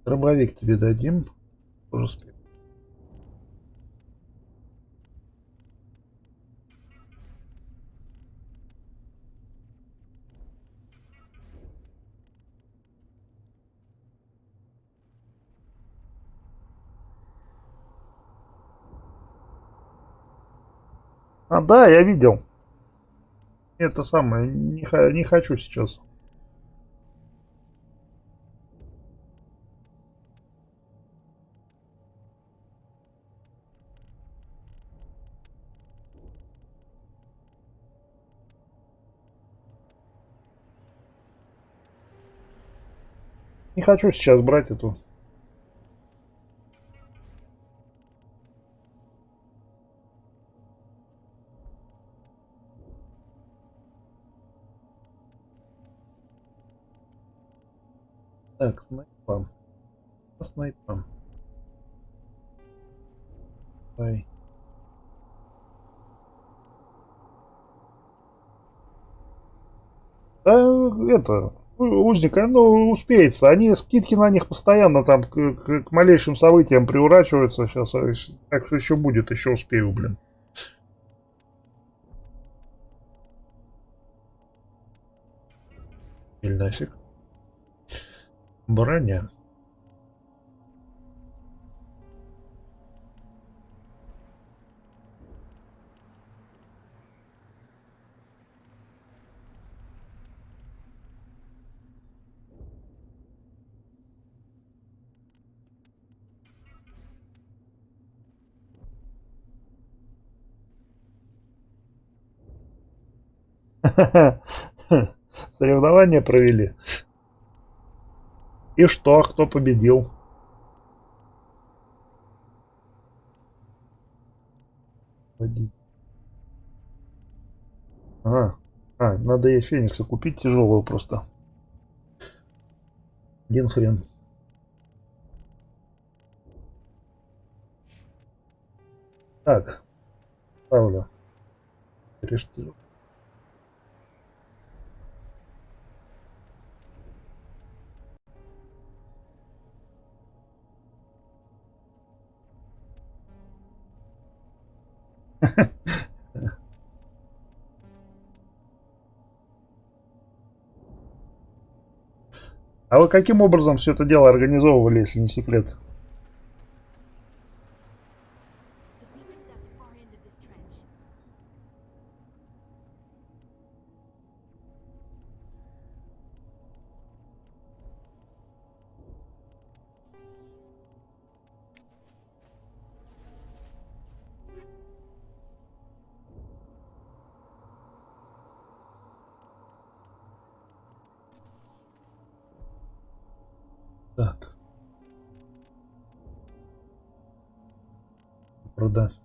Дробовик тебе дадим. Тоже успеем. А, да, я видел. Это самое, не хочу сейчас. Не хочу сейчас брать эту. Так, снайпам. Снайпам. Ой. Да, это, узника, ну, успеется. Они, скидки на них постоянно там к малейшим событиям приурачиваются сейчас. Так что еще будет, еще успею, блин. Или нафиг. Броня. Соревнования провели. И что? Кто победил? Надо ей Феникса купить тяжелого просто. Один хрен. Так. Ставлю. Решки. А вы каким образом все это дело организовывали, если не секрет? Так. Продать.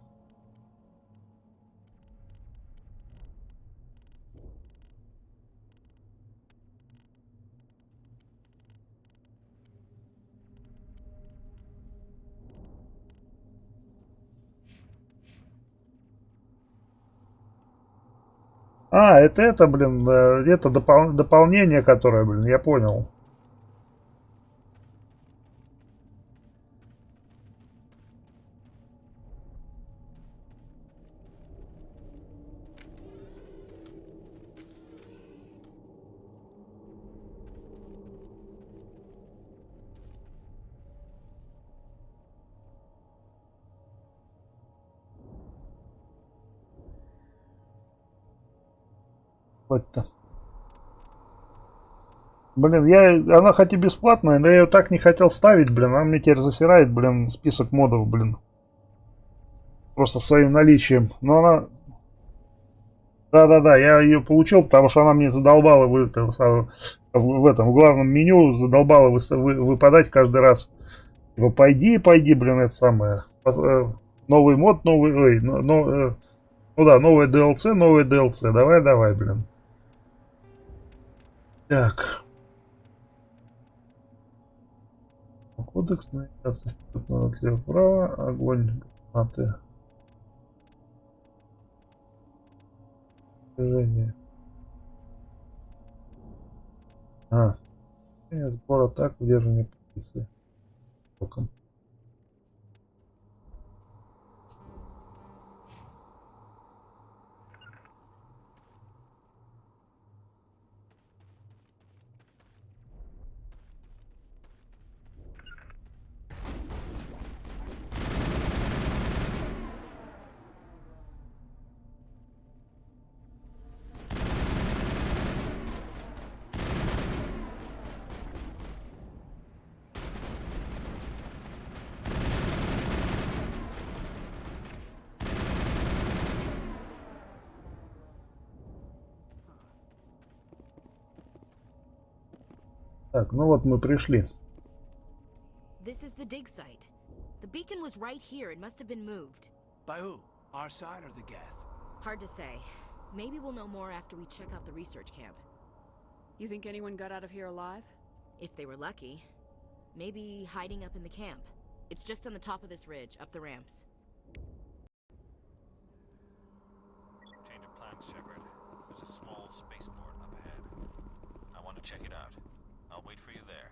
Это, блин, это дополнение, которое, блин, я понял. Вот-то. Блин, она хоть и бесплатная, но я ее так не хотел ставить, блин. Она мне теперь засирает, блин, список модов, блин. Просто своим наличием. Но она... Да-да-да, я ее получил, потому что она мне задолбала в этом в главном меню, задолбала выпадать каждый раз. Типа, пойди, блин, это самое. Новый мод, новый, ой, ну да, новый DLC, давай, блин. Так. Кодекс навигации слева-право, огонь, гранаты, движение. Сбор атак, удерживание позиции. Током. Так, ну вот мы пришли. This is the dig site. The beacon was right here. It must have been moved. By who? Our side or the Geth? Hard to say. Maybe we'll know more after we check out the research camp. You think anyone got out of here alive? If they were lucky. Maybe hiding up in the camp. It's just on the top of this ridge, up the ramps. Change of plans, Shepard. There's a small spaceport up ahead. I want to check it out. I'll wait for you there.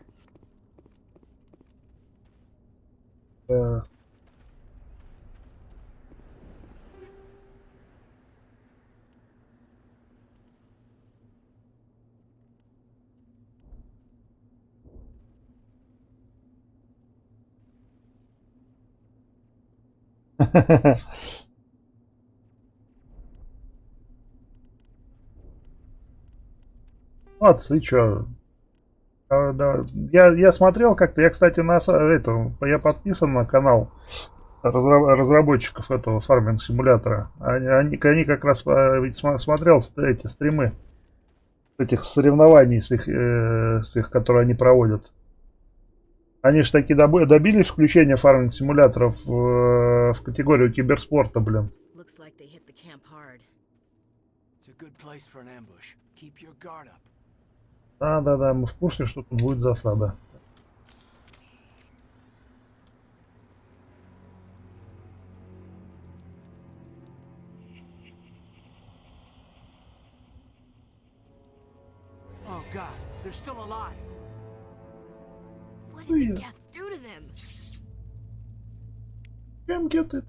Молодцы, чё. Да. Я смотрел как-то, я, кстати, я подписан на канал разработчиков этого фарминг симулятора. Они как раз смотрел эти стримы этих соревнований с их, которые они проводят. Они же таки добились включения фарминг симуляторов в категорию киберспорта, блин. Да, мы в курсе, что тут будет засада. Oh God, they're still alive. What did the Geth do to them? Can't get it.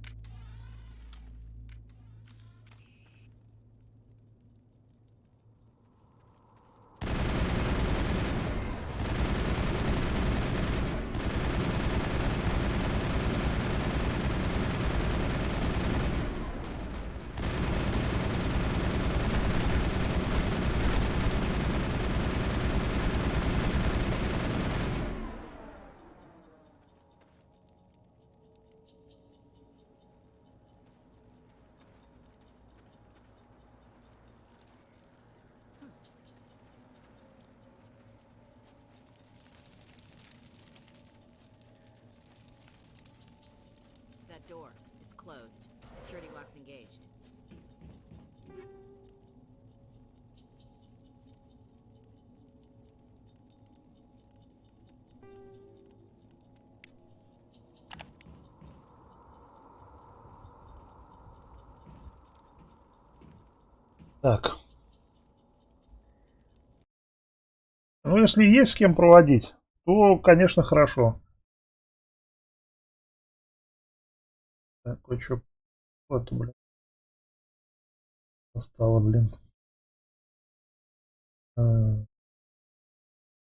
That door. It's closed. Security lock's engaged. Так. Ну, если есть с кем проводить, то, конечно, хорошо. Так, что вот, блин. Остало, блин.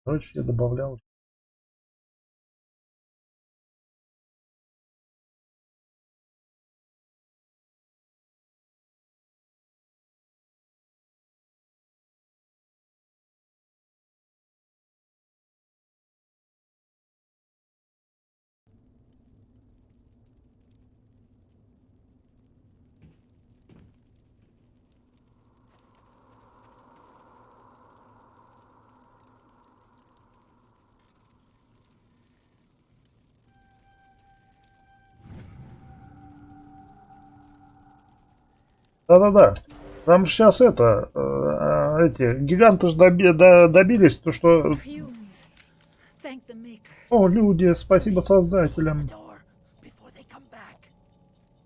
Короче, я добавлял. Да-да-да. Там сейчас это, эти гиганты же добились, то что... О, люди, спасибо создателям.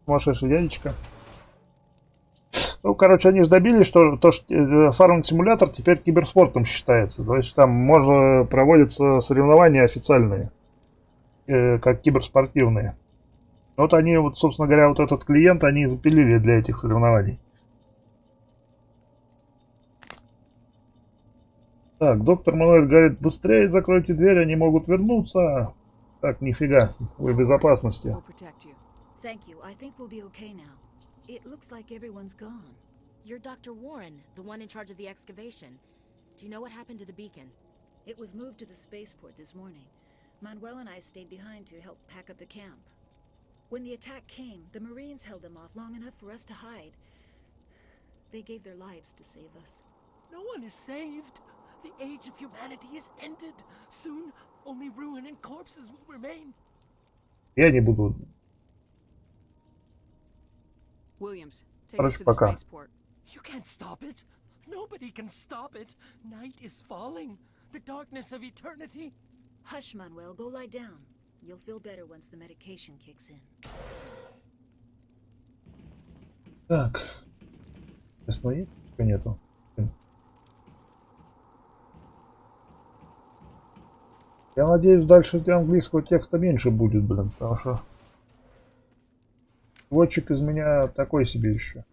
Сумасшедший дядечка. Ну, короче, они же добились, что фарминг-симулятор теперь киберспортом считается. То есть там можно проводятся соревнования официальные, как киберспортивные. Вот они, вот, собственно говоря, вот этот клиент, они запилили для этих соревнований. Так, доктор Мануэль говорит, быстрее закройте дверь, они могут вернуться. Так, нифига, вы в безопасности. Thank you. I think we'll be okay now. It looks like everyone's gone. You're Dr. Warren, the one in charge of the excavation. Do you know what happened to the beacon? It was moved to the spaceport this morning. Manuel and I stayed behind to help pack up the camp. When the attack came, the Marines held them off long enough for us to hide. They gave their lives to save us. No one is saved. The age of humanity is ended. Soon, only ruin and corpses will remain. Я не буду. Williams, take us to the spaceport. You can't stop it. Nobody can stop it. Night is falling. The darkness of eternity. Hush, Manuel. Go lie down. You'll feel better once the medication kicks in. Так. Ясно, есть? Нету. Я надеюсь, дальше английского текста меньше будет, блин, потому что переводчик из меня такой себе еще.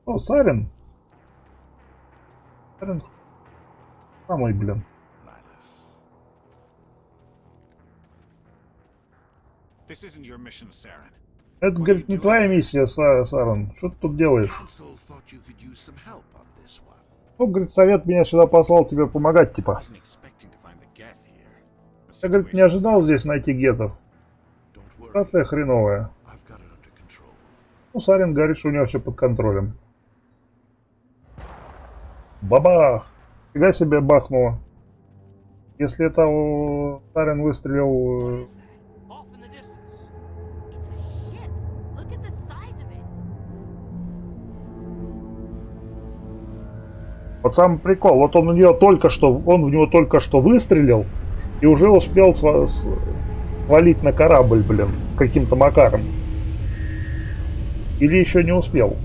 О, Сарин. Сарин. Самый, блин. Это, говорит, не твоя миссия, Сарин. Что ты тут делаешь? Ну, говорит, совет меня сюда послал тебе помогать, типа. Я, говорит, не ожидал здесь найти гетов. Ситуация хреновая. Ну, Сарин говорит, что у него все под контролем. Бабах! Фига себе бахнуло. Если это Сарин выстрелил... Вот сам прикол, вот он в него только что выстрелил и уже успел свалить на корабль, блин, каким-то макаром. Или еще не успел.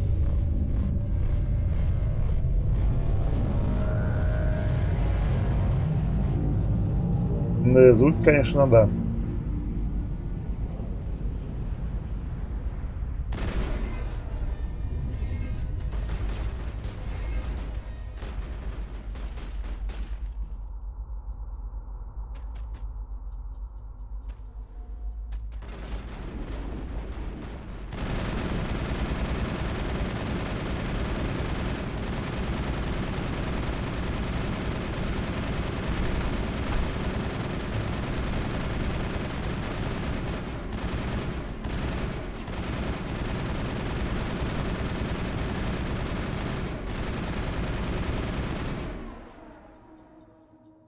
Звук, конечно, да.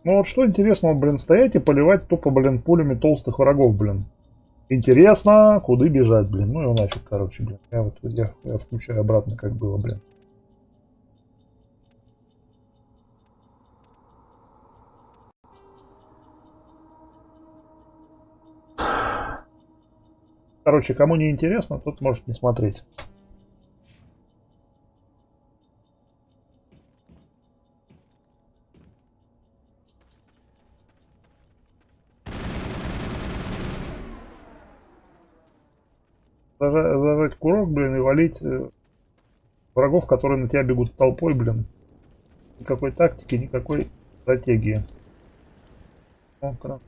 Ну вот что интересного, блин, стоять и поливать тупо, блин, пулями толстых врагов, блин. Интересно, куда бежать, блин. Ну его нафиг, короче, блин. Я включаю обратно, как было, блин. Короче, кому не интересно, тот может не смотреть. Зажать курок, блин, и валить врагов, которые на тебя бегут толпой, блин. Никакой тактики, никакой стратегии. О, красиво.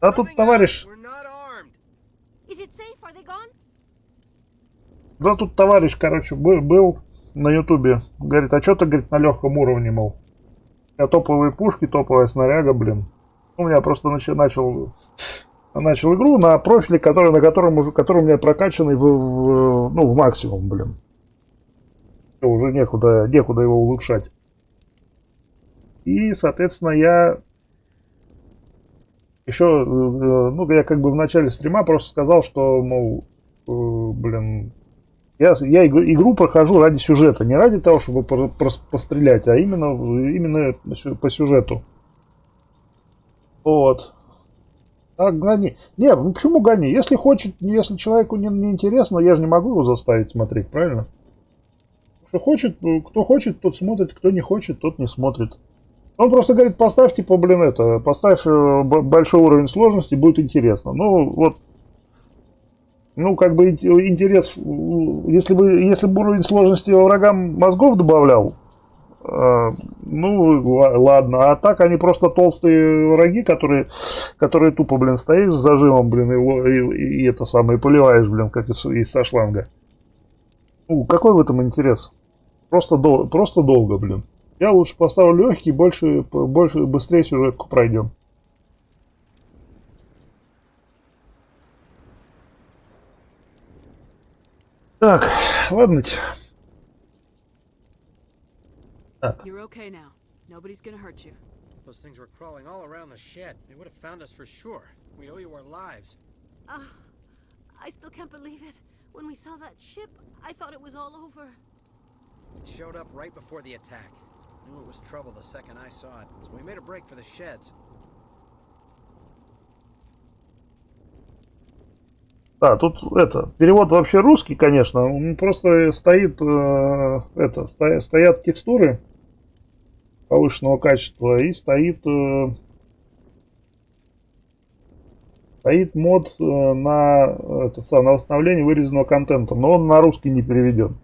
Да тут товарищ... Да тут товарищ, короче, был на ютубе. Говорит, а что ты, говорит, на легком уровне, мол. У меня топовые пушки, топовая снаряга, блин. У меня просто начал начал игру на профиле, который у меня прокачанный в максимум, блин. Уже некуда его улучшать. И, соответственно, я еще, я как бы в начале стрима просто сказал, что, мол, блин, я игру прохожу ради сюжета, не ради того, чтобы пострелять, а именно по сюжету. Вот. А гони. Не, ну почему гони? Если человеку не интересно, я же не могу его заставить смотреть, правильно? Кто хочет, тот смотрит, кто не хочет, тот не смотрит. Он просто говорит, поставь, типа, поставь большой уровень сложности, будет интересно. Ну, вот, как бы интерес, если бы уровень сложности врагам мозгов добавлял, ладно, а так они просто толстые враги, которые тупо, блин, стоишь с зажимом, блин, и это самое, поливаешь, блин, как со шланга. Ну, какой в этом интерес? Просто долго, блин. Я лучше поставлю легкий, быстрее сюжетку пройдем. Так, ладно. You're okay now. Nobody's gonna hurt you. Those things were crawling all around the shed. They would have found us for sure. We owe you our lives. I still can't believe it. When we saw that ship, I thought it was all over. It showed up right before the attack. Knew it was trouble the second I saw it, so we made a break for the sheds. Да, тут перевод вообще русский, конечно. Он просто стоят текстуры повышенного качества и стоит мод на восстановление вырезанного контента, но он на русский не переведен.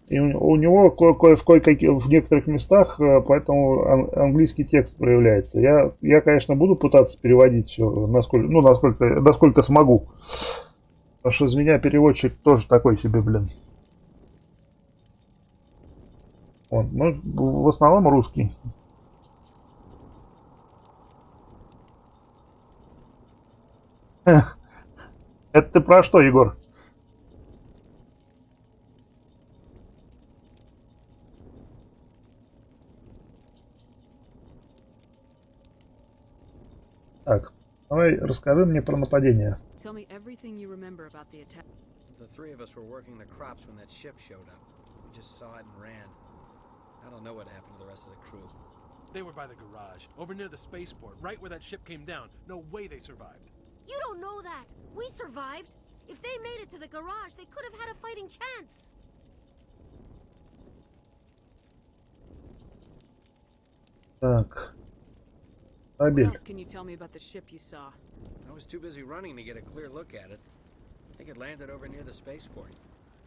И у него в некоторых местах поэтому английский текст проявляется. Я, конечно, буду пытаться переводить все, насколько смогу. Потому что из меня переводчик тоже такой себе, блин. В основном русский. Это ты про что, Егор? Так, давай расскажи мне про нападение. Tell me everything you remember about the attack. The three of us were working the crops when that ship showed up. We just saw it and ran. I don't know what happened to the rest of the crew. They were by the garage, over near the spaceport, right where that ship came down. No way they survived. You don't know that. We survived. If they made it to the garage, they could have had a fighting chance. Так. What else can you tell me about the ship you saw? I was too busy running to get a clear look at it. I think it landed over near the spaceport.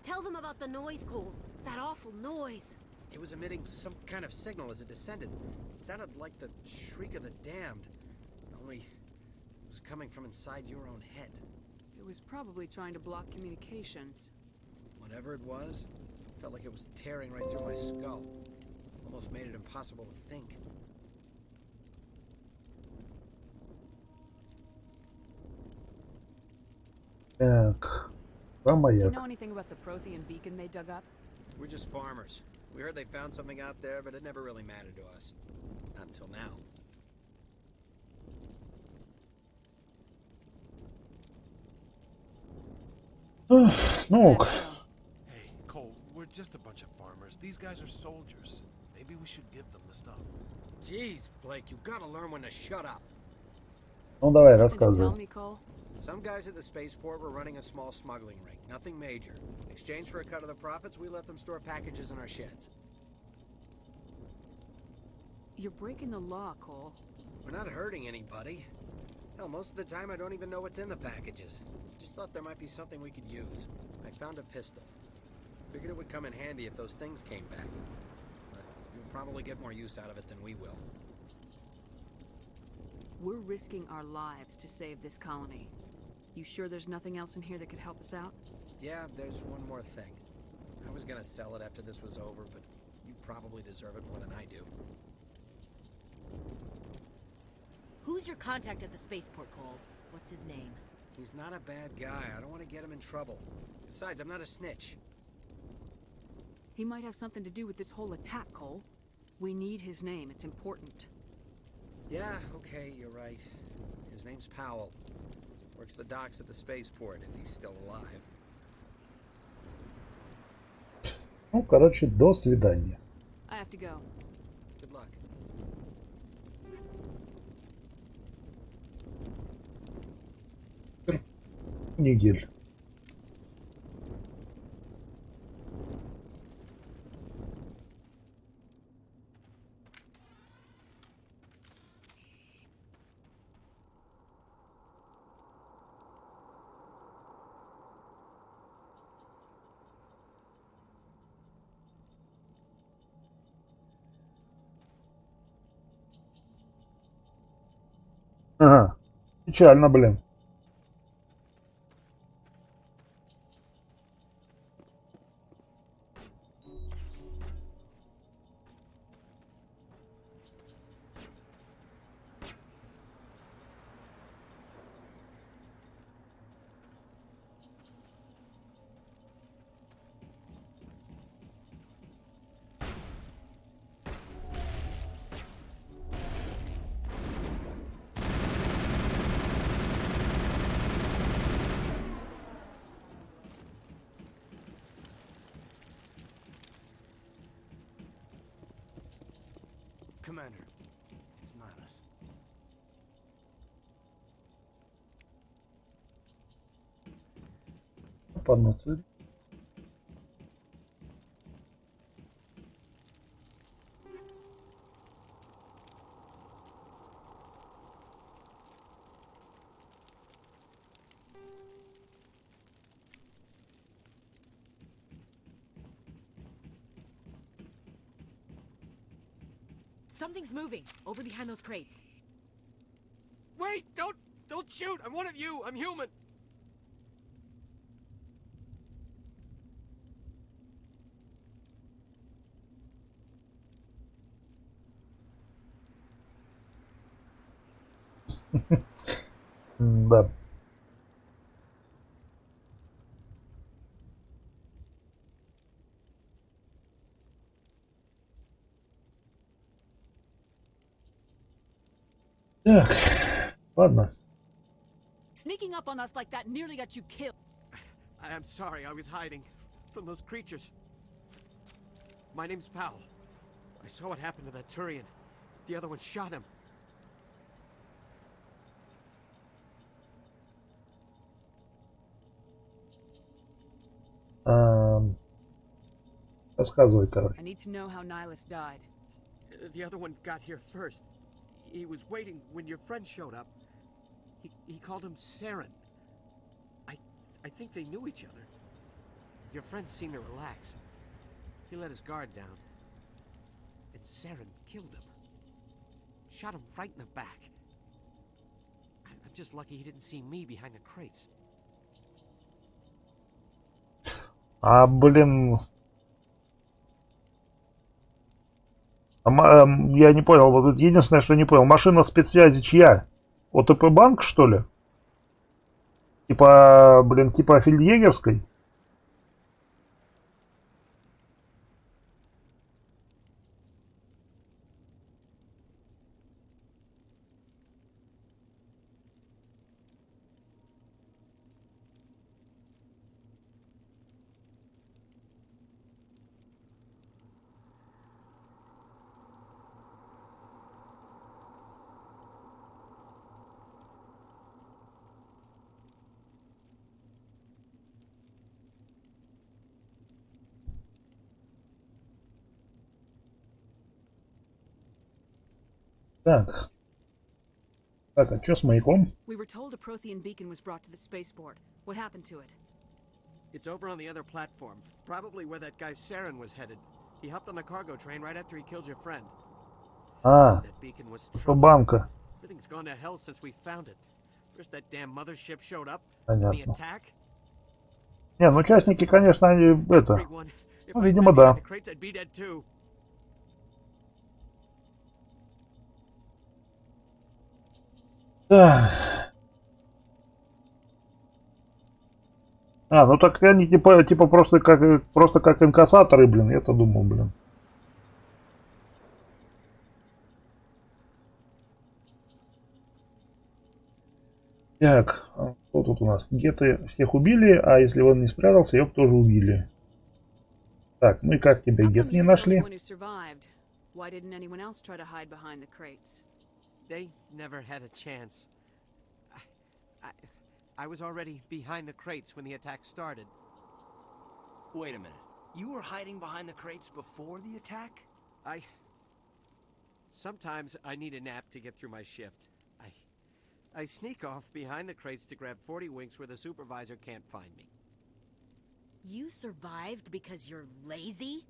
Tell them about the noise, Cole. That awful noise. It was emitting some kind of signal as it descended. It sounded like the shriek of the damned. Only it was coming from inside your own head. It was probably trying to block communications. Whatever it was, felt like it was tearing right through my skull. Almost made it impossible to think. Так. Do you know anything about the Prothean beacon they dug up? We're just farmers. We heard they found something out there, but it never really mattered to us. Not until now. Ну, Hey, Cole, we're just a bunch of farmers. These guys are soldiers. Maybe we should give them the stuff. Jeez, Blake, you gotta learn when to shut up. Ну давай, рассказывай. Some guys at the spaceport were running a small smuggling ring. Nothing major. In exchange for a cut of the profits, we let them store packages in our sheds. You're breaking the law, Cole. We're not hurting anybody. Hell, most of the time I don't even know what's in the packages. Just thought there might be something we could use. I found a pistol. Figured it would come in handy if those things came back. But you'll probably get more use out of it than we will. We're risking our lives to save this colony. You sure there's nothing else in here that could help us out? Yeah, there's one more thing. I was gonna sell it after this was over, but you probably deserve it more than I do. Who's your contact at the spaceport, Cole? What's his name? He's not a bad guy. I don't want to get him in trouble. Besides, I'm not a snitch. He might have something to do with this whole attack, Cole. We need his name. It's important. Yeah, okay, you're right. His name's Powell. Works the docks at the spaceport, if he's still alive. Ну, короче, до свидания. I have to go. Good luck. Недель. Ага. Печально, блин. Commander, it's Nihilus. Поносили. Something's moving over behind those crates. Wait! Don't shoot! I'm one of you! I'm human! Да. Так, ладно. Sneaking up on us like that nearly got you killed. I'm sorry, I was hiding from those creatures. My name's Powell. I saw what happened to that Turian. The other one shot him. Рассказывай, короче. I need to know how Nihilus died. The other one got here first. He was waiting when your friend showed up. He called him Saren. I think they knew each other. Your friend seemed to relax. He let his guard down. And Saren killed him. Shot him right in the back. I'm just lucky he didn't see me behind the crates. Блин. Я не понял. Вот единственное, что не понял. Машина спецсвязи чья? ОТП банк, что ли? Типа, блин, типа фельдъегерской? Так. Так, а что с маяком? We were told a Prothean beacon was brought to the spaceport. What happened to it? It's over on the other platform. Probably where that guy Saren was headed. He hopped on the cargo train right after he killed your friend. That beacon was это банка. Everything's gone to hell since we found it. First that damn mothership showed up. Понятно. The attack. Не, ну участники, конечно, они это. Ну, видимо, да. The crates, I'd be dead too. Да. А, ну так они типа просто как инкассаторы, блин, я-то думал, блин. Так, что тут у нас? Геты всех убили, а если он не спрятался, его тоже убили. Так, ну и как тебя геты не нашли? Why didn't anyone else try to hide behind the crates? They never had a chance. I was already behind the crates when the attack started. Wait a minute. You were hiding behind the crates before the attack? Sometimes I need a nap to get through my shift. I sneak off behind the crates to grab 40 winks where the supervisor can't find me. You survived because you're lazy?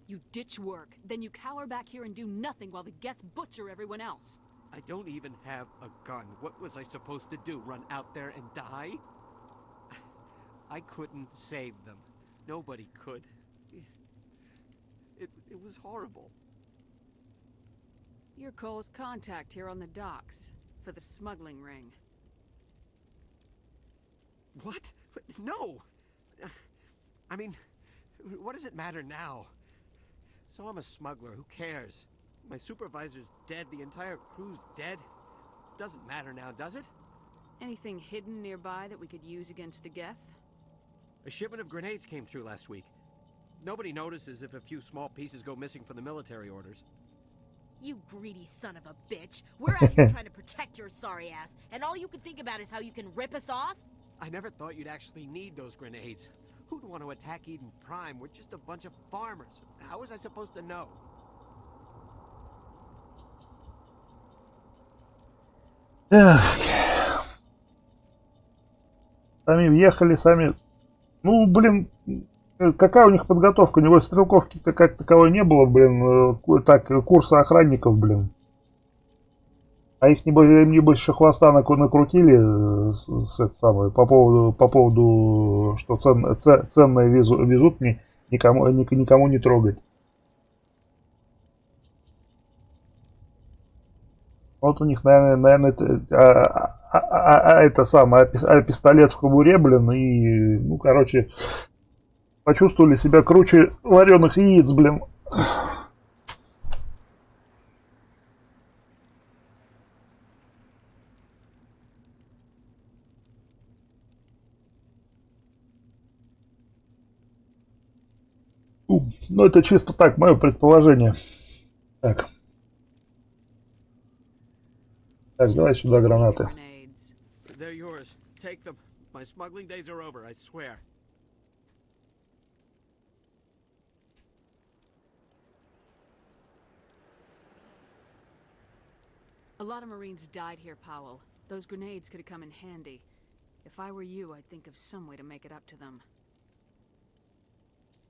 You ditch work, then you cower back here and do nothing while the Geth butcher everyone else. I don't even have a gun. What was I supposed to do? Run out there and die? I couldn't save them. Nobody could. It was horrible. You're Cole's contact here on the docks for the smuggling ring. What? No! I mean, what does it matter now? So I'm a smuggler, who cares? My supervisor's dead, the entire crew's dead. Doesn't matter now, does it? Anything hidden nearby that we could use against the Geth? A shipment of grenades came through last week. Nobody notices if a few small pieces go missing from the military orders. You greedy son of a bitch. We're out here trying to protect your sorry ass, and all you can think about is how you can rip us off? I never thought you'd actually need those grenades. Who'd want to attack Eden Prime? We're just a bunch of farmers. How was I supposed to know? Так. Сами въехали, сами... Ну, блин, какая у них подготовка? У него стрелковки-то как таковой не было, блин. Так, курса охранников, блин. А их, небось, еще хвоста накрутили по поводу, что ценное везут, никому не трогать. Вот у них, наверное, это самое, пистолет в кобуре, блин, и, ну, короче, почувствовали себя круче вареных яиц, блин. Ну, это чисто так, мое предположение. Так. Так, давай сюда гранаты. They're yours. Take them. My smuggling days are over, I swear. A lot of Marines died here, Powell. Those grenades could have come in handy. If I were you, I'd think of some way to make it up to them.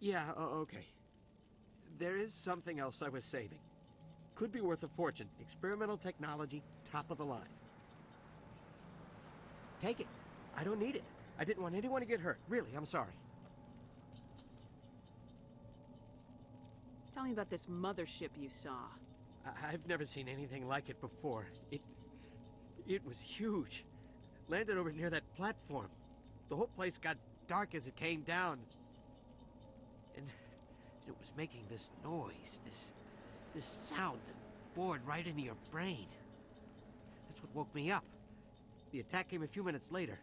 Yeah, okay. There is something else I was saving. Could be worth a fortune. Experimental technology, top of the line. Take it. I don't need it. I didn't want anyone to get hurt. Really, I'm sorry. Tell me about this mothership you saw. I've never seen anything like it before. It was huge. Landed over near that platform. The whole place got dark as it came down. And it was making this noise, this sound that bored right into your brain. That's what woke me up. The attack came a few minutes later.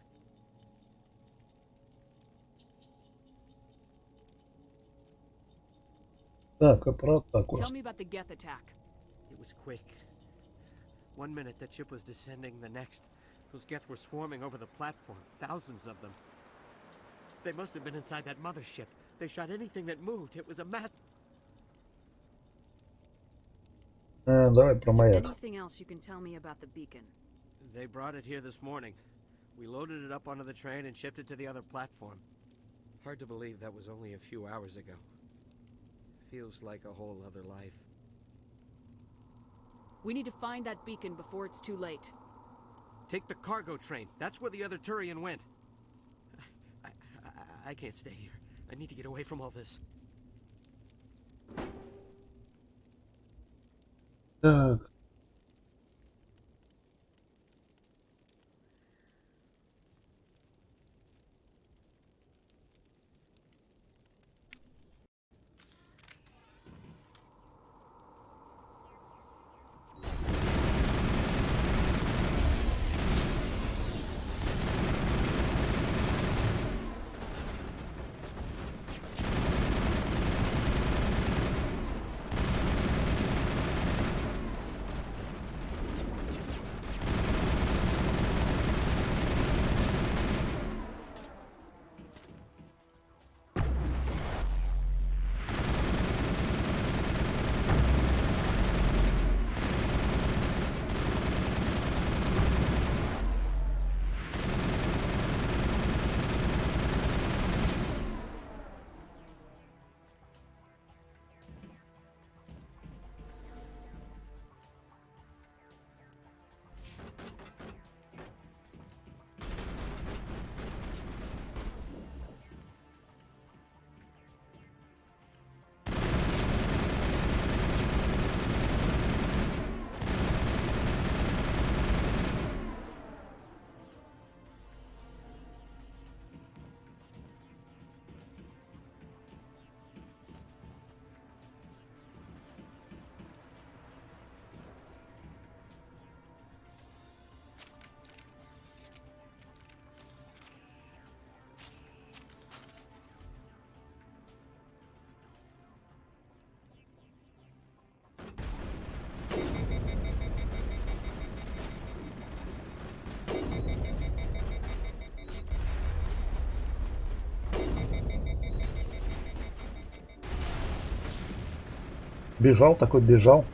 Так, аппарат такой. Tell me about the Geth attack. It was quick. 1 minute that ship was descending, the next, those Geth were swarming over the platform, thousands of them. They must have been inside that mothership. They shot anything that moved. It was a mass. Давай про маяк. Anything else you can tell me about the beacon? They brought it here this morning. We loaded it up onto the train and shipped it to the other platform. Hard to believe that was only a few hours ago. Feels like a whole other life. We need to find that beacon before it's too late. Take the cargo train. That's where the other Turian went. I can't stay here. I need to get away from all this. Так. Бежал, такой бежал.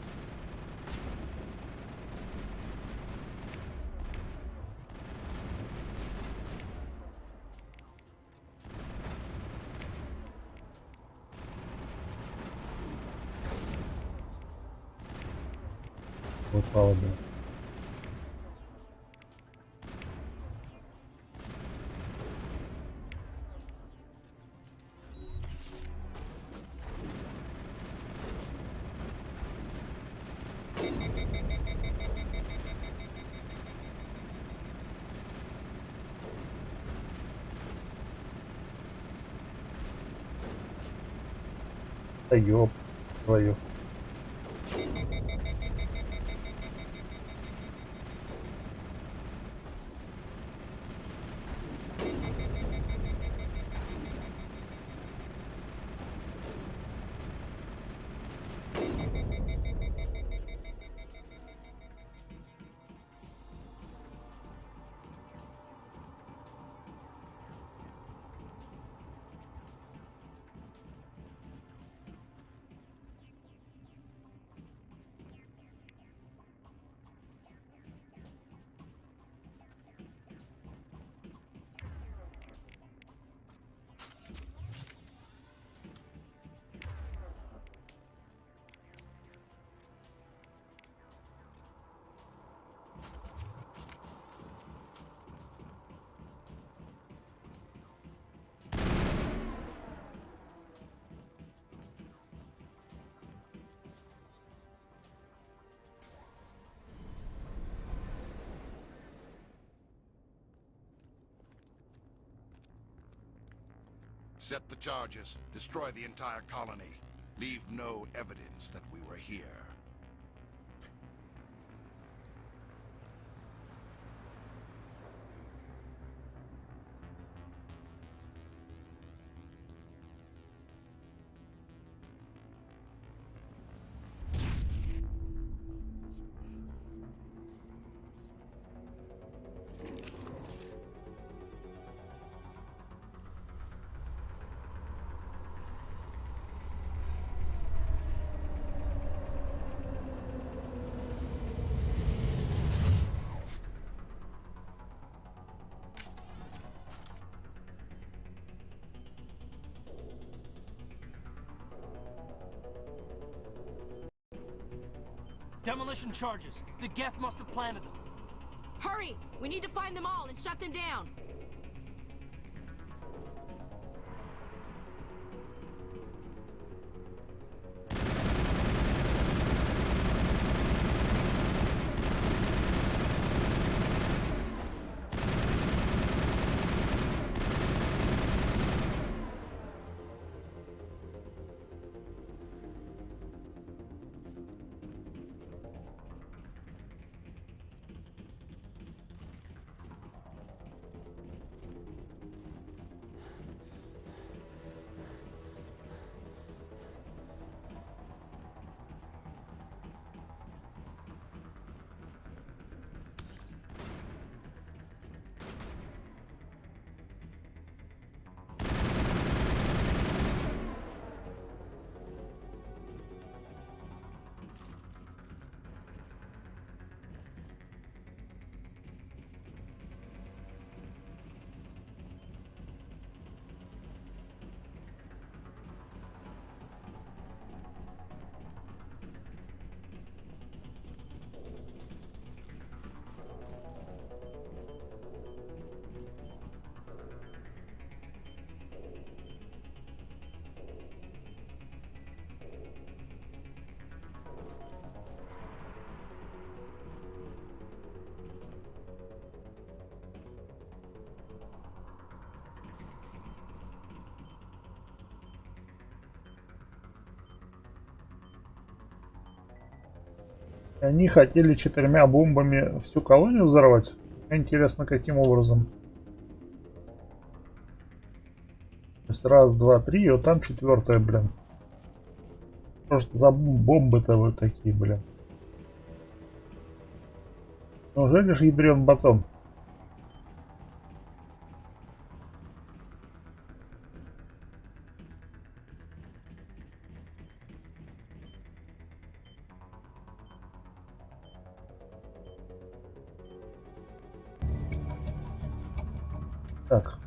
Выпало, да. Да ёб твою. Set the charges. Destroy the entire colony. Leave no evidence that we were here. Demolition charges. The Geth must have planted them. Hurry! We need to find them all and shut them down. Они хотели 4 бомбами всю колонию взорвать. Интересно, каким образом. То есть раз, два, три, и вот там 4-я, блин. Что ж за бомбы-то вот такие, блин? Неужели же ядрен батон? Так.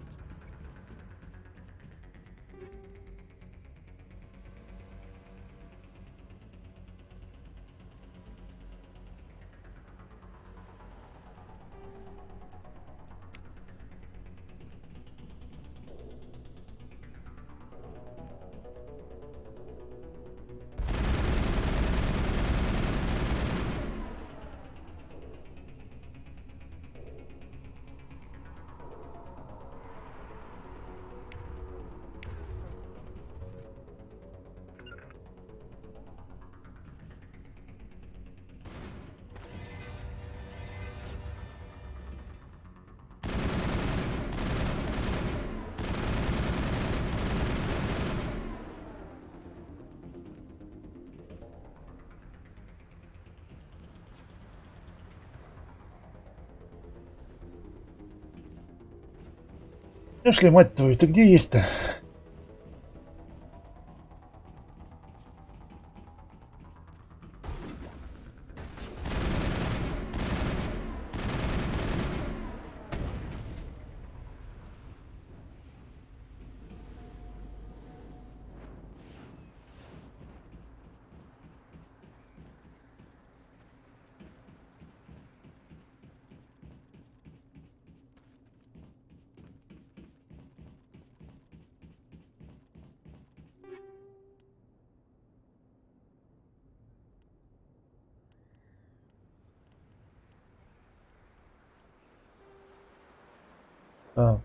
Эшли, мать твою, ты где есть-то? Так.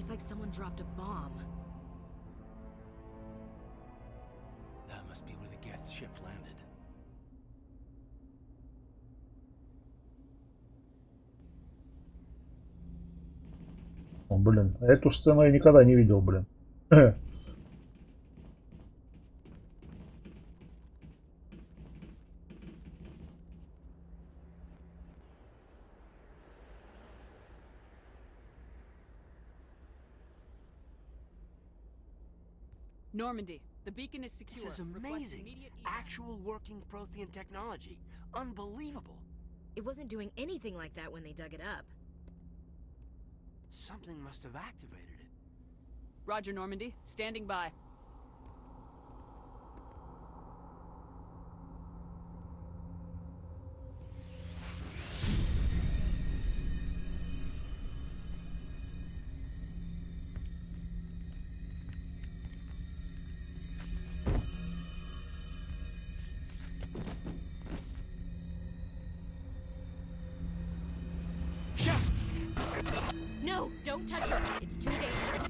It's like someone dropped a bomb. That must be where the Geth's ship landed. О, блин, эту сцену я никогда не видел, блин. Normandy, the beacon is secure. This is amazing. Actual working Prothean technology. Unbelievable. It wasn't doing anything like that when they dug it up. Something must have activated it. Roger, Normandy. Standing by. Don't touch her. It's too dangerous.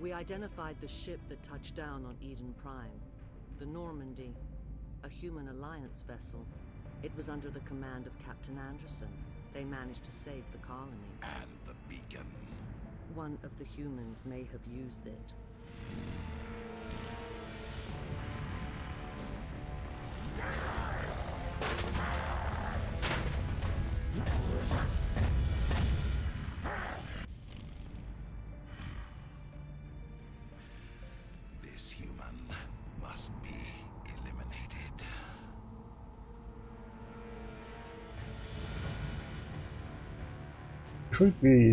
We identified the ship that touched down on Eden Prime. The Normandy, a human alliance vessel. It was under the command of Captain Anderson. They managed to save the colony. And the beacon. One of the humans may have used it. This human must be eliminated.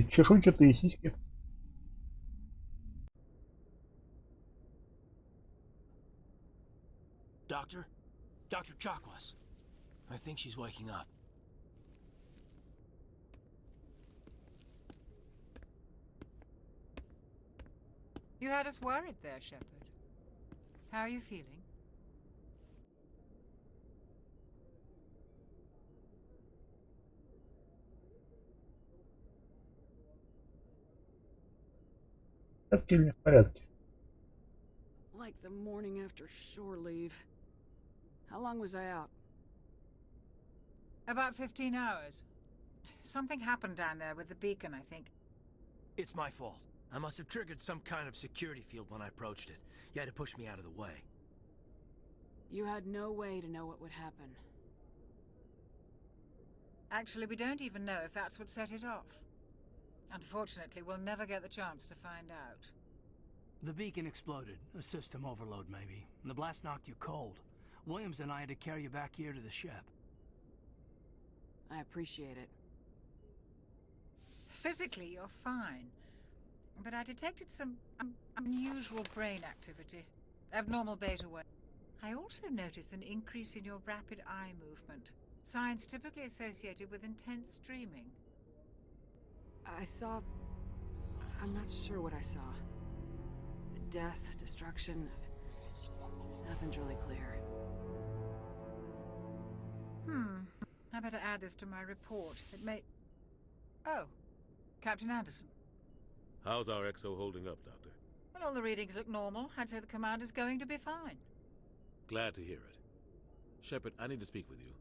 Чешуйчатые сиськи. Doctor? Dr. Chakwas. I think she's waking up. You had us worried there, Shepard. How are you feeling? В порядке. Like the morning after shore leave. How long was I out? About 15 hours. Something happened down there with the beacon, I think. It's my fault. I must have triggered some kind of security field when I approached it. You had to push me out of the way. You had no way to know what would happen. Actually, we don't even know if that's what set it off. Unfortunately, we'll never get the chance to find out. The beacon exploded. A system overload, maybe. The blast knocked you cold. Williams and I had to carry you back here to the ship. I appreciate it. Physically, you're fine. But I detected some unusual brain activity. Abnormal beta wave. I also noticed an increase in your rapid eye movement. Signs typically associated with intense dreaming. I saw... I'm not sure what I saw. Death, destruction... Nothing's really clear. I better add this to my report. It may... Oh, Captain Anderson. How's our XO holding up, Doctor? Well, all the readings look normal. I'd say the commander's going to be fine. Glad to hear it. Shepard, I need to speak with you.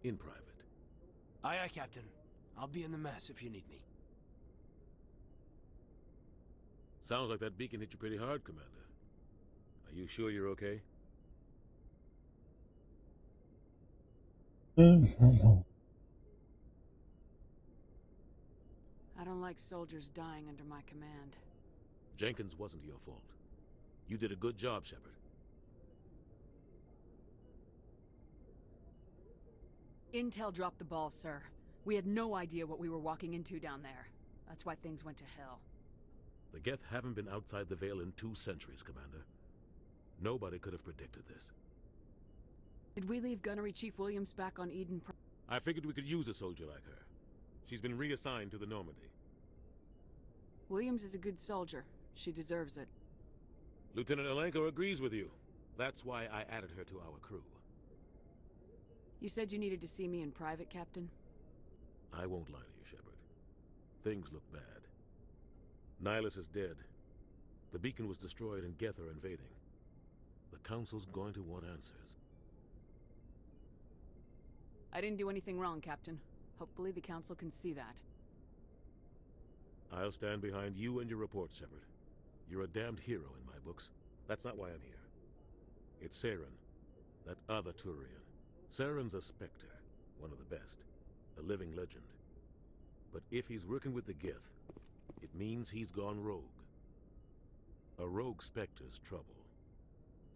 In private. Aye, aye, Captain. I'll be in the mess if you need me. Sounds like that beacon hit you pretty hard, Commander. Are you sure you're okay? I don't like soldiers dying under my command. Jenkins wasn't your fault. You did a good job, Shepard. Intel dropped the ball, sir. We had no idea what we were walking into down there. That's why things went to hell. The Geth haven't been outside the Veil in 2 centuries, Commander. Nobody could have predicted this. Did we leave Gunnery Chief Williams back on Eden Prime? I figured we could use a soldier like her. She's been reassigned to the Normandy. Williams is a good soldier. She deserves it. Lieutenant Alenko agrees with you. That's why I added her to our crew. You said you needed to see me in private, Captain? I won't lie to you, Shepard. Things look bad. Nihilus is dead. The beacon was destroyed and Geth are invading. The Council's going to want answers. I didn't do anything wrong, Captain. Hopefully the Council can see that. I'll stand behind you and your report, Shepard. You're a damned hero in my books. That's not why I'm here. It's Saren, that other Turian. Saren's a Spectre, one of the best. A living legend. But if he's working with the Geth, it means he's gone rogue. A rogue Spectre's trouble.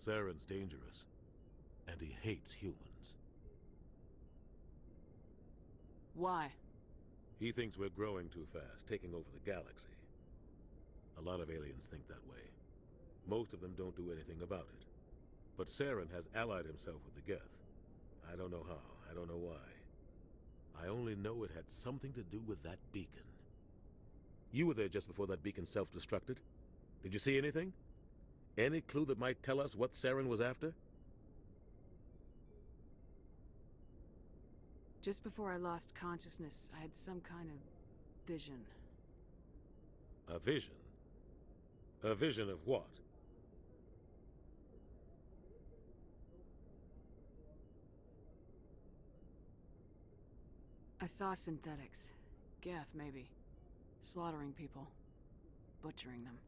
Saren's dangerous, and he hates humans. Why? He thinks we're growing too fast, taking over the galaxy. A lot of aliens think that way. Most of them don't do anything about it. But Saren has allied himself with the Geth. I don't know how, I don't know why. I only know it had something to do with that beacon. You were there just before that beacon self-destructed. Did you see anything? Any clue that might tell us what Saren was after? Just before I lost consciousness, I had some kind of vision. A vision? A vision of what? I saw synthetics. Geth, maybe. Slaughtering people. Butchering them.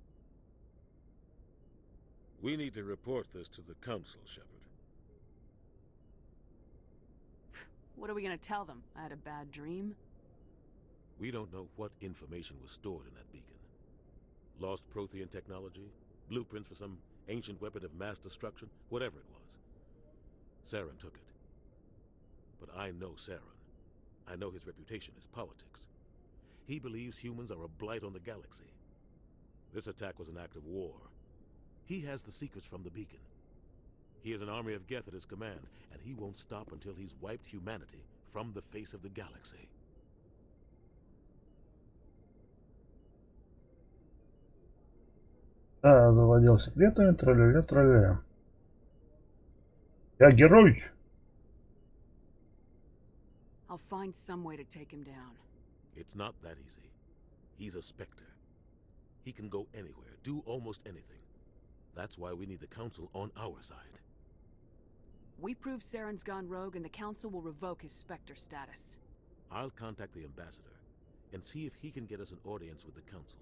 We need to report this to the Council, Shepard. What are we gonna tell them? I had a bad dream? We don't know what information was stored in that beacon. Lost Prothean technology? Blueprints for some ancient weapon of mass destruction? Whatever it was. Saren took it. But I know Saren. I know his reputation is politics. He believes humans are a blight on the galaxy. This attack was an act of war. He has the secrets from the beacon. He has an army of Geth at his command, and he won't stop until he's wiped humanity from the face of the galaxy. Да, завладел секретами, траля-ля. Я герой! I'll find some way to take him down. It's not that easy. He's a Spectre. He can go anywhere, do almost anything. That's why we need the Council on our side. We prove Saren's gone rogue and the Council will revoke his Spectre status. I'll contact the Ambassador and see if he can get us an audience with the Council.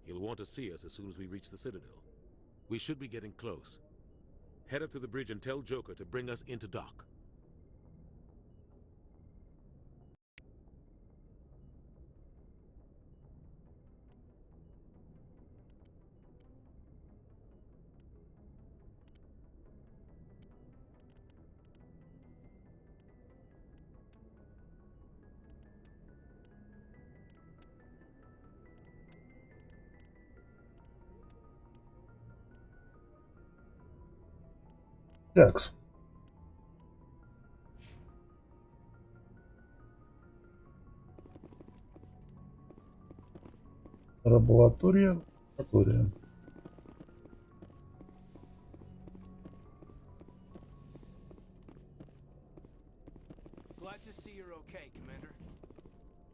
He'll want to see us as soon as we reach the Citadel. We should be getting close. Head up to the bridge and tell Joker to bring us into dock. Такс. Лаборатория. Glad to see you're okay, Commander.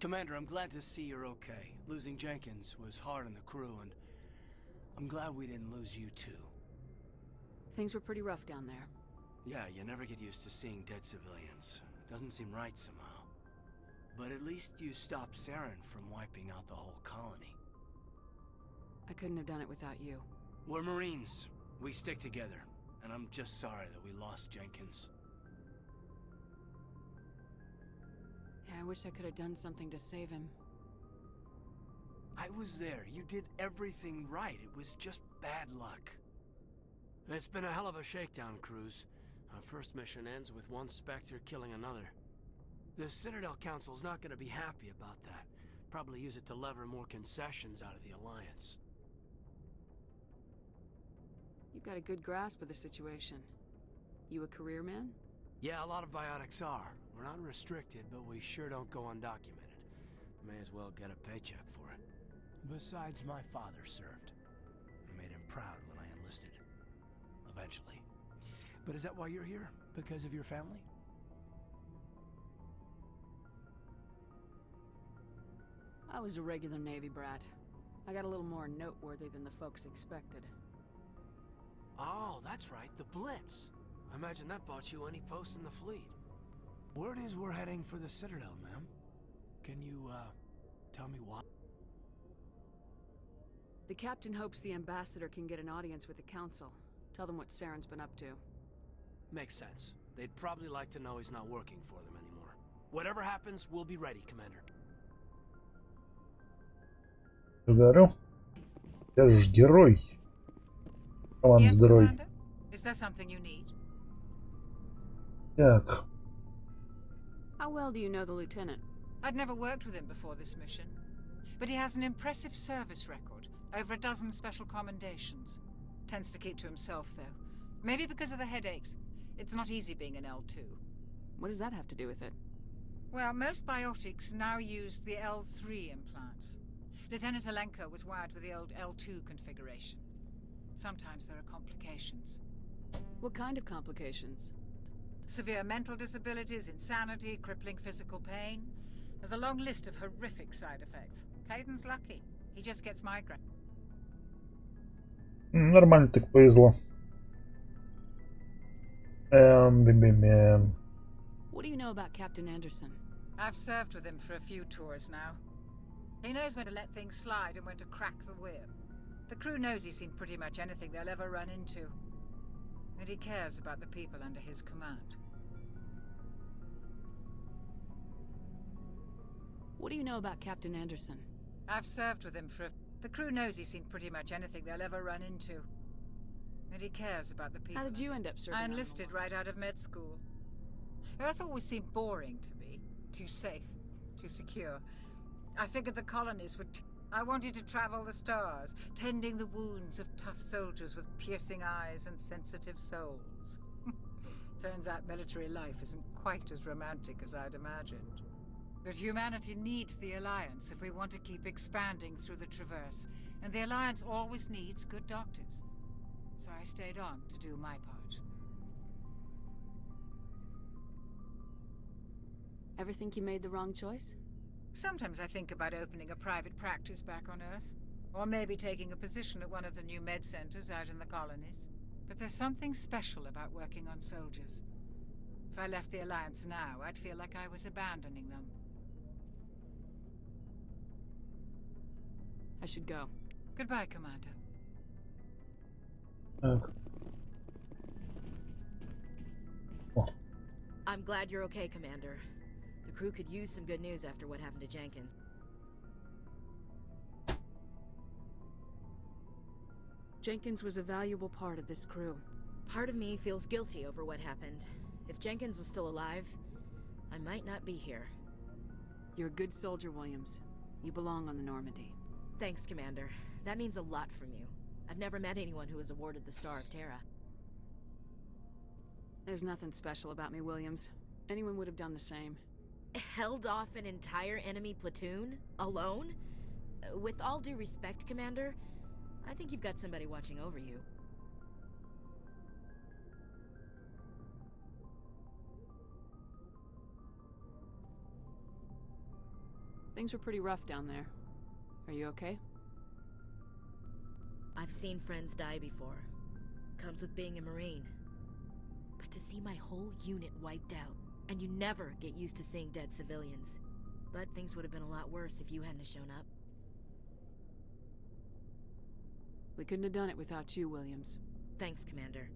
Commander, I'm glad to see you're okay. Losing Jenkins was hard on the crew, and I'm glad we didn't lose you too. Things were pretty rough down there. Yeah, you never get used to seeing dead civilians. Doesn't seem right somehow. But at least you stopped Saren from wiping out the whole colony. I couldn't have done it without you. We're Marines. We stick together. And I'm just sorry that we lost Jenkins. Yeah, I wish I could have done something to save him. I was there. You did everything right. It was just bad luck. It's been a hell of a shakedown, Cruz. Our first mission ends with one Spectre killing another. The Citadel Council's not going to be happy about that. Probably use it to lever more concessions out of the Alliance. You've got a good grasp of the situation. You a career man? Yeah, a lot of biotics are. We're not restricted, but we sure don't go undocumented. May as well get a paycheck for it. Besides, my father served. I made him proud when I enlisted. Eventually. But is that why you're here? Because of your family? I was a regular Navy brat. I got a little more noteworthy than the folks expected. Oh, that's right, the Blitz. I imagine that bought you any post in the fleet. Word is we're heading for the Citadel, ma'am. Can you, tell me why? The captain hopes the Ambassador can get an audience with the Council. Tell them what Saren's been up to. Makes sense. They'd probably like to know he's not working for them anymore. Whatever happens, we'll be ready, Commander. Благодарю. Я же герой. Yes, Commander? Is there something you need? Так. How well do you know the lieutenant? I'd never worked with him before this mission, but he has an impressive service record, over a dozen special commendations. Tends to keep to himself, though. Maybe because of the headaches. It's not easy being an L2. What does that have to do with it? Well, most biotics now use the L3 implants. Lieutenant Alenko was wired with the old L2 configuration. Sometimes there are complications. What kind of complications? Severe mental disabilities, insanity, crippling physical pain. There's a long list of horrific side effects. Caden's lucky. He just gets migraine. Нормально так повезло. What do you know about Captain Anderson? I've served with him for a few tours now. He knows when to let things slide and when to crack the whip. The crew knows he's seen pretty much anything they'll ever run into. And he cares about the people under his command. What do you know about Captain Anderson? I've served with him for a... The crew knows he's seen pretty much anything they'll ever run into. And he cares about the people. How did you end up serving? I enlisted right out of med school. Earth always seemed boring to me. Too safe. Too secure. I figured the colonies would... I wanted to travel the stars, tending the wounds of tough soldiers with piercing eyes and sensitive souls. Turns out military life isn't quite as romantic as I'd imagined. But humanity needs the Alliance if we want to keep expanding through the Traverse, and the Alliance always needs good doctors. So I stayed on to do my part. Ever think you made the wrong choice? Sometimes I think about opening a private practice back on Earth, or maybe taking a position at one of the new med centers out in the colonies. But there's something special about working on soldiers. If I left the Alliance now, I'd feel like I was abandoning them. I should go. Goodbye, Commander. I'm glad you're okay, Commander. The crew could use some good news after what happened to Jenkins. Jenkins was a valuable part of this crew. Part of me feels guilty over what happened. If Jenkins was still alive, I might not be here. You're a good soldier, Williams. You belong on the Normandy. Thanks, Commander. That means a lot from you. I've never met anyone who was awarded the Star of Terra. There's nothing special about me, Williams. Anyone would have done the same. Held off an entire enemy platoon? Alone? With all due respect, Commander, I think you've got somebody watching over you. Things were pretty rough down there. Are you okay? I've seen friends die before. Comes with being a Marine. But to see my whole unit wiped out, and you never get used to seeing dead civilians. But things would have been a lot worse if you hadn't shown up. We couldn't have done it without you, Williams. Thanks, Commander.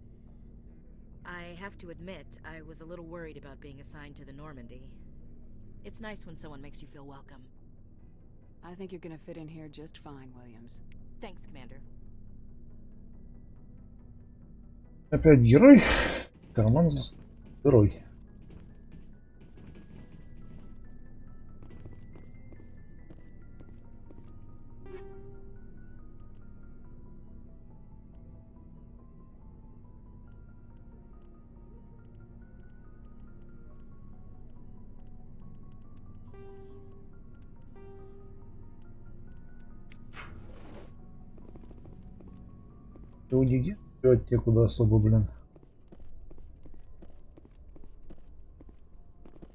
I have to admit, I was a little worried about being assigned to the Normandy. It's nice when someone makes you feel welcome. I think you're gonna fit in here just fine, Williams. Thanks, Commander. Опять герой. Карман герой. Уйди, те куда особо, блин.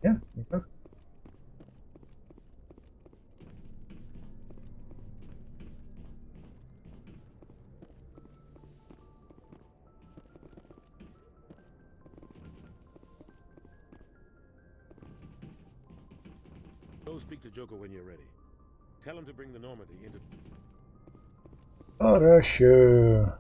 Не? Никак? Go speak to Joker when you're ready. Tell him to bring the Normandy into... Хорошо.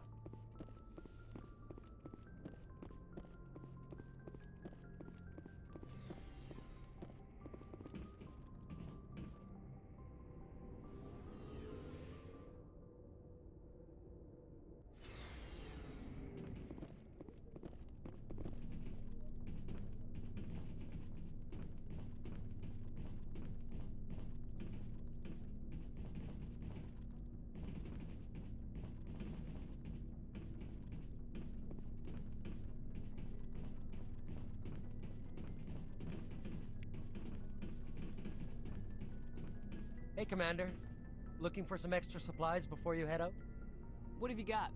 Hey, Commander. Looking for some extra supplies before you head out? What have you got?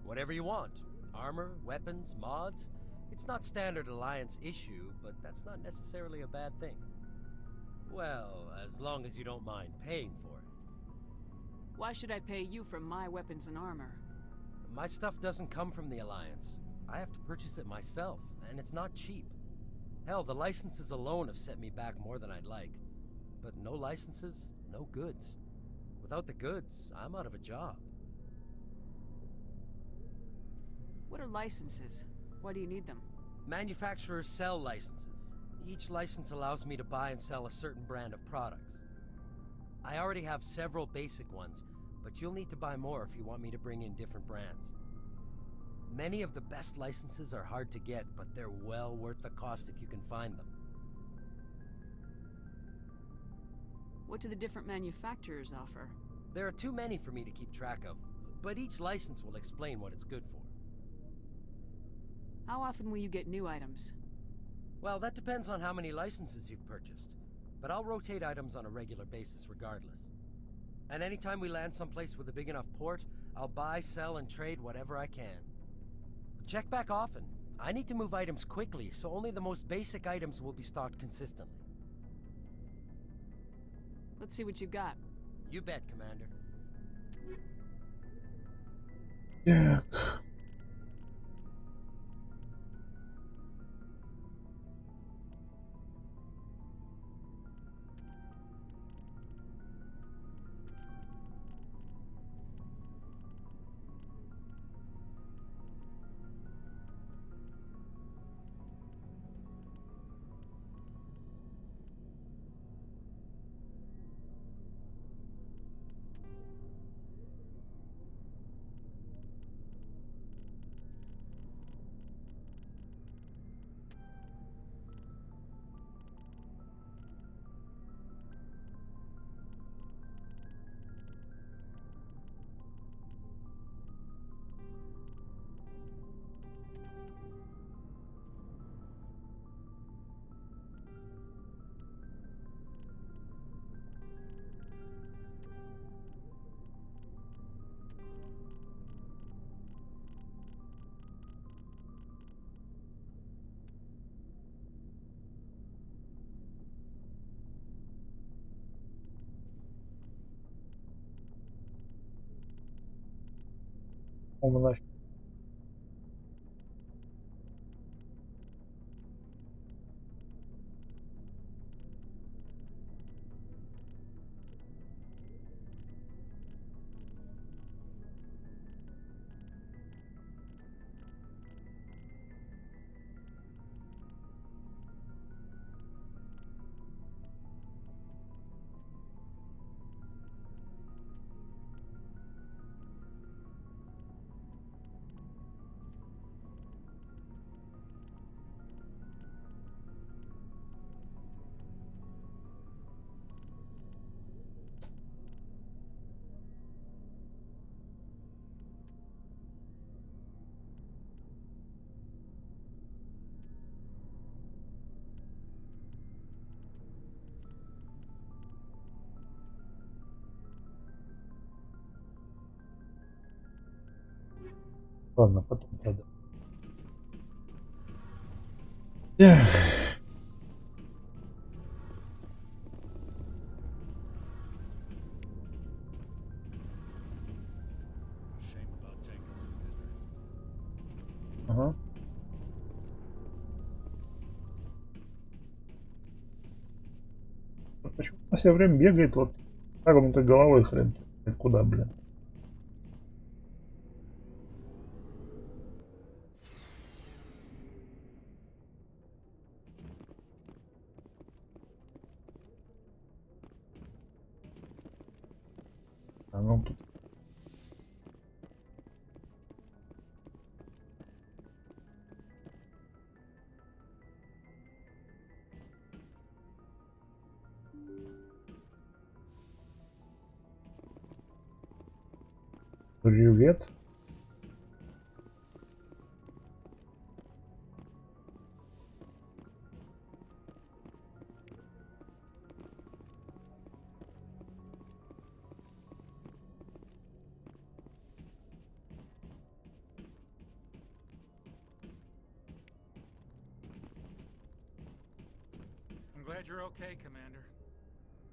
Whatever you want. Armor, weapons, mods. It's not standard Alliance issue, but that's not necessarily a bad thing. Well, as long as you don't mind paying for it. Why should I pay you for my weapons and armor? My stuff doesn't come from the Alliance. I have to purchase it myself, and it's not cheap. Hell, the licenses alone have set me back more than I'd like. But no licenses, no goods. Without the goods, I'm out of a job. What are licenses? Why do you need them? Manufacturers sell licenses. Each license allows me to buy and sell a certain brand of products. I already have several basic ones, but you'll need to buy more if you want me to bring in different brands. Many of the best licenses are hard to get, but they're well worth the cost if you can find them. What do the different manufacturers offer? There are too many for me to keep track of, but each license will explain what it's good for. How often will you get new items? Well, that depends on how many licenses you've purchased, but I'll rotate items on a regular basis regardless. And anytime we land someplace with a big enough port, I'll buy, sell, and trade whatever I can. Check back often. I need to move items quickly, so only the most basic items will be stocked consistently. Let's see what you got. You bet, Commander. Yeah. Он Ладно, потом продам. Ага. Почему он все время бегает вот так он то головой хрен куда, блин? А ну тут. Привет. glad you're okay, Commander.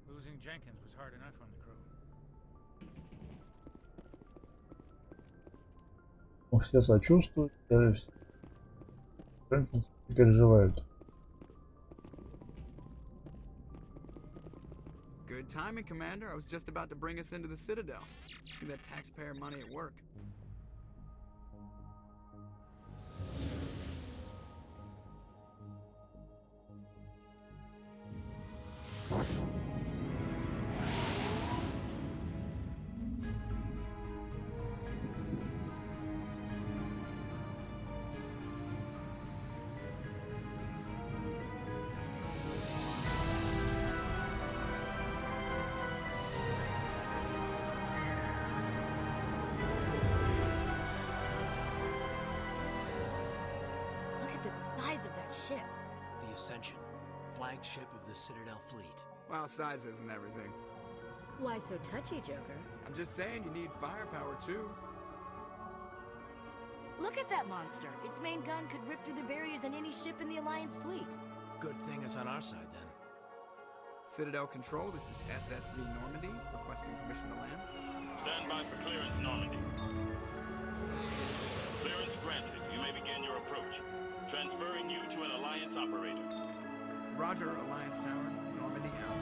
Losing Jenkins was hard enough on the crew. Все сочувствуют, переживают. Good timing, Commander. I was just about to bring us into the Citadel. See that taxpayer money at work. Ship. The Ascension, flagship of the Citadel fleet. Well, size isn't everything. Why so touchy, Joker? I'm just saying you need firepower, too. Look at that monster. Its main gun could rip through the barriers in any ship in the Alliance fleet. Good thing it's on our side, then. Citadel Control, this is SSV Normandy, requesting permission to land. Stand by for clearance, Normandy. Clearance granted. You may begin your approach. Transferring you to an Alliance operator. Roger, Alliance Tower. Normandy out.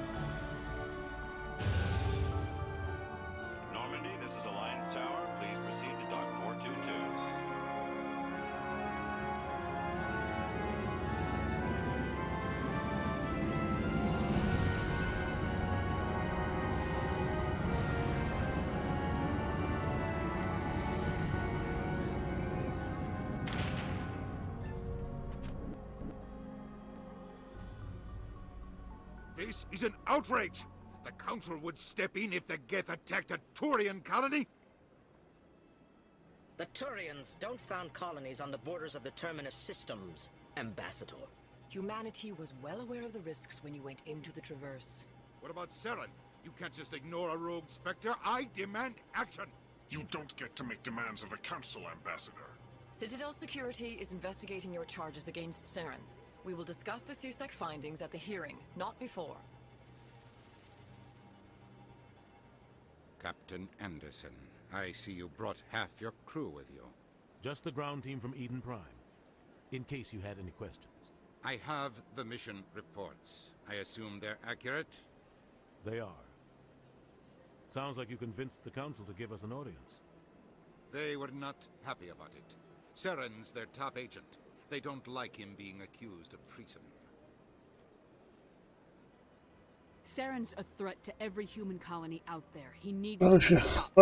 Normandy, this is Alliance Tower. Please proceed to Dock 422. This is an outrage! The Council would step in if the Geth attacked a Turian colony? The Turians don't found colonies on the borders of the Terminus systems, Ambassador. Humanity was well aware of the risks when you went into the Traverse. What about Seren? You can't just ignore a rogue Spectre. I demand action! You don't get to make demands of the Council, Ambassador. Citadel Security is investigating your charges against Seren. We will discuss the CSEC findings at the hearing, not before. Captain Anderson, I see you brought half your crew with you. Just the ground team from Eden Prime, in case you had any questions. I have the mission reports. I assume they're accurate? They are. Sounds like you convinced the Council to give us an audience. They were not happy about it. Seren's their top agent. They don't like him being accused of treason. Seren's a threat to every human colony out there. He needs Короче, to be stopped.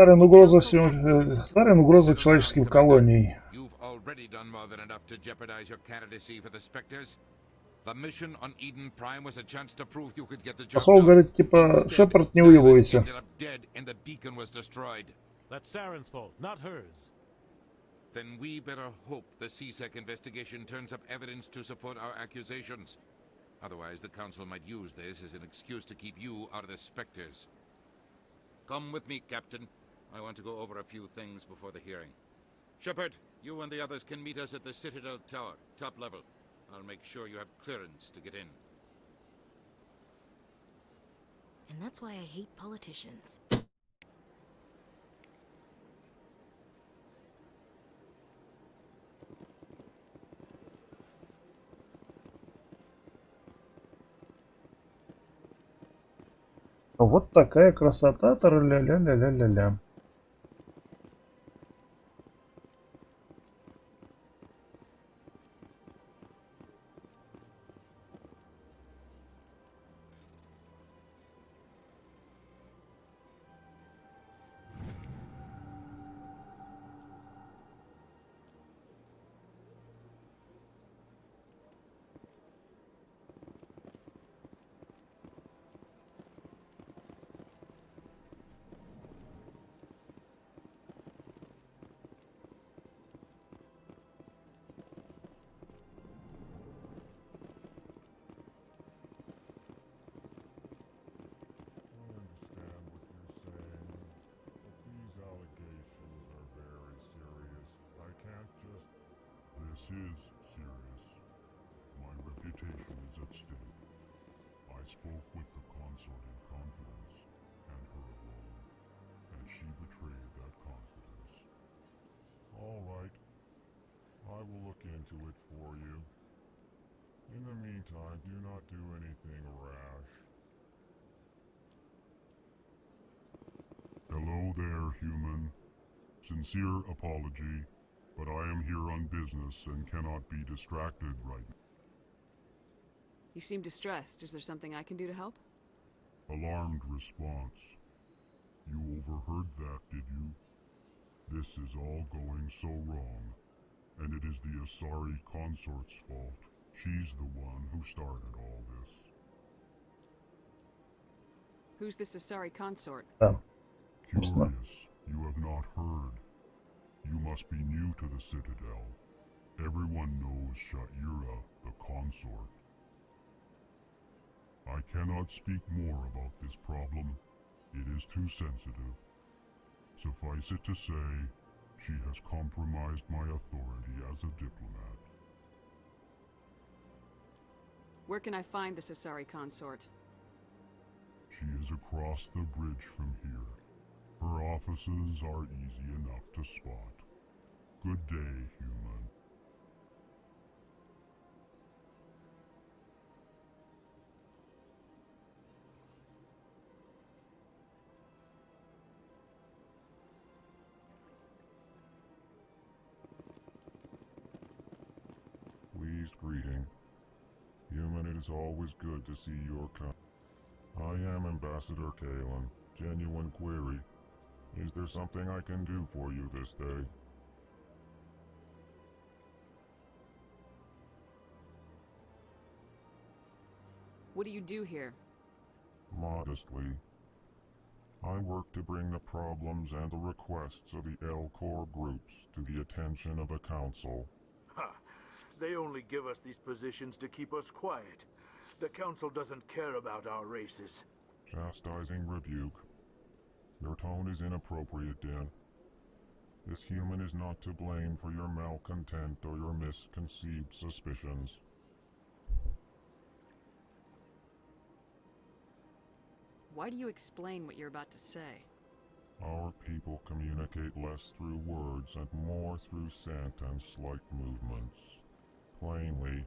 старая угроза человеческим колониям. You've already done more than enough to jeopardize your candidacy for the Spectres. The mission on Eden Prime was a chance to prove you could get the job Посол done. говорит, типа, Шепард, не уебывайся. Ended up dead and the beacon was destroyed. That's Saren's fault, not hers. Then we better hope the CSEC investigation turns up evidence to support our accusations. Otherwise, the Council might use this as an excuse to keep you out of the Spectres. Come with me, Captain. I want to go over a few things before the hearing. Shepard, you and the others can meet us at the Citadel Tower, top level. I'll make sure you have clearance to get in. And that's why I hate politicians. Вот такая красота, ля-ля-ля-ля-ля-ля. This is serious. My reputation is at stake. spoke with the consort in confidence, and her alone, and she betrayed that confidence. All right, I will look into it for you. In the meantime, do not do anything rash. Hello there, human. Sincere apology, but I am here on business and cannot be distracted right now. You seem distressed. Is there something I can do to help? Alarmed response. You overheard that, did you? This is all going so wrong, and it is the Asari consort's fault. She's the one who started all this. Who's this Asari consort? Curious, you have not heard. You must be new to the Citadel. Everyone knows Sha'ira, the consort. I cannot speak more about this problem. It is too sensitive. Suffice it to say, she has compromised my authority as a diplomat. Where can I find this Asari consort? She is across the bridge from here. Her offices are easy enough to spot. Good day, human. Pleased greeting. Human, it is always good to see your kind. I am Ambassador Kalen. Genuine query. Is there something I can do for you this day? What do you do here? Modestly. I work to bring the problems and the requests of the L-Corps groups to the attention of the Council. Ha! They only give us these positions to keep us quiet. The Council doesn't care about our races. Chastising rebuke. Your tone is inappropriate, Din. This human is not to blame for your malcontent or your misconceived suspicions. Why do you explain what you're about to say? Our people communicate less through words and more through scent and slight movements. Plainly,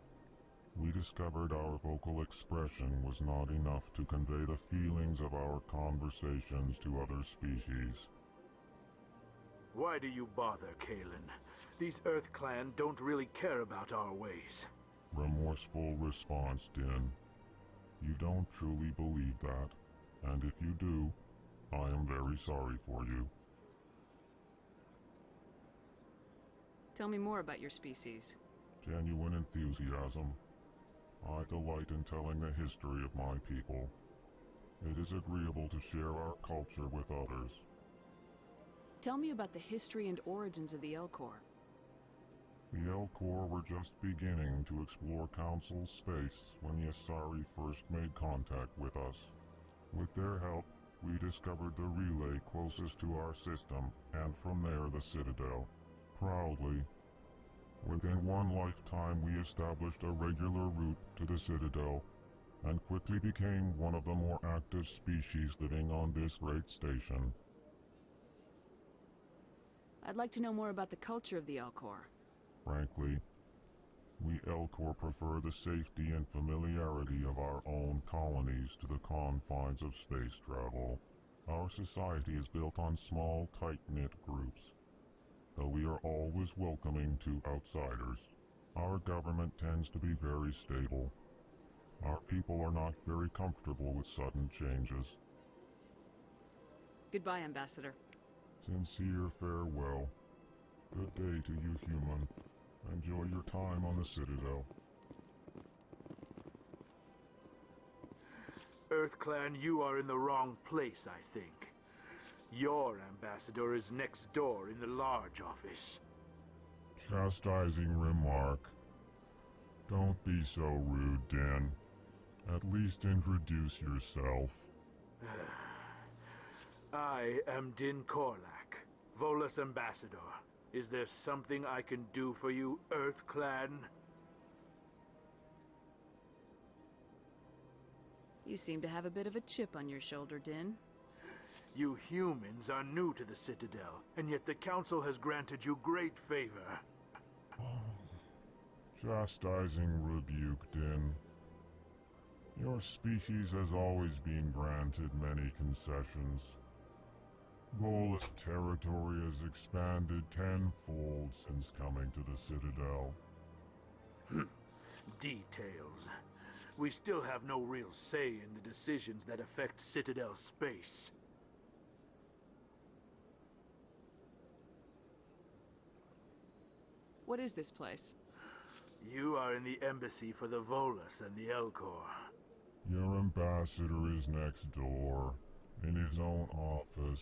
we discovered our vocal expression was not enough to convey the feelings of our conversations to other species. Why do you bother, Kalen? These Earth Clan don't really care about our ways. Remorseful response, Din. You don't truly believe that, and if you do, I am very sorry for you. Tell me more about your species. Genuine enthusiasm. I delight in telling the history of my people. It is agreeable to share our culture with others. Tell me about the history and origins of the L-Corps. The L-Corps were just beginning to explore Council space when the Asari first made contact with us. With their help, we discovered the relay closest to our system, and from there the Citadel. Proudly, within one lifetime we established a regular route to the Citadel, and quickly became one of the more active species living on this great station. I'd like to know more about the culture of the L-Corps. Frankly, we L-Corps prefer the safety and familiarity of our own colonies to the confines of space travel. Our society is built on small, tight-knit groups. Though we are always welcoming to outsiders, our government tends to be very stable. Our people are not very comfortable with sudden changes. Goodbye, Ambassador. Sincere farewell. Good day to you, human. Enjoy your time on the Citadel. Earth Clan, you are in the wrong place, I think. Your ambassador is next door in the large office. Chastising remark. Don't be so rude, Din. At least introduce yourself. I am Din Korlak, Volus ambassador. Is there something I can do for you, Earth Clan? You seem to have a bit of a chip on your shoulder, Din. You humans are new to the Citadel, and yet the Council has granted you great favor. Chastising rebuke, Din. Your species has always been granted many concessions. Volus territory has expanded tenfold since coming to the Citadel. Details. We still have no real say in the decisions that affect Citadel space. What is this place? You are in the embassy for the Volus and the Elcor. Your ambassador is next door, in his own office.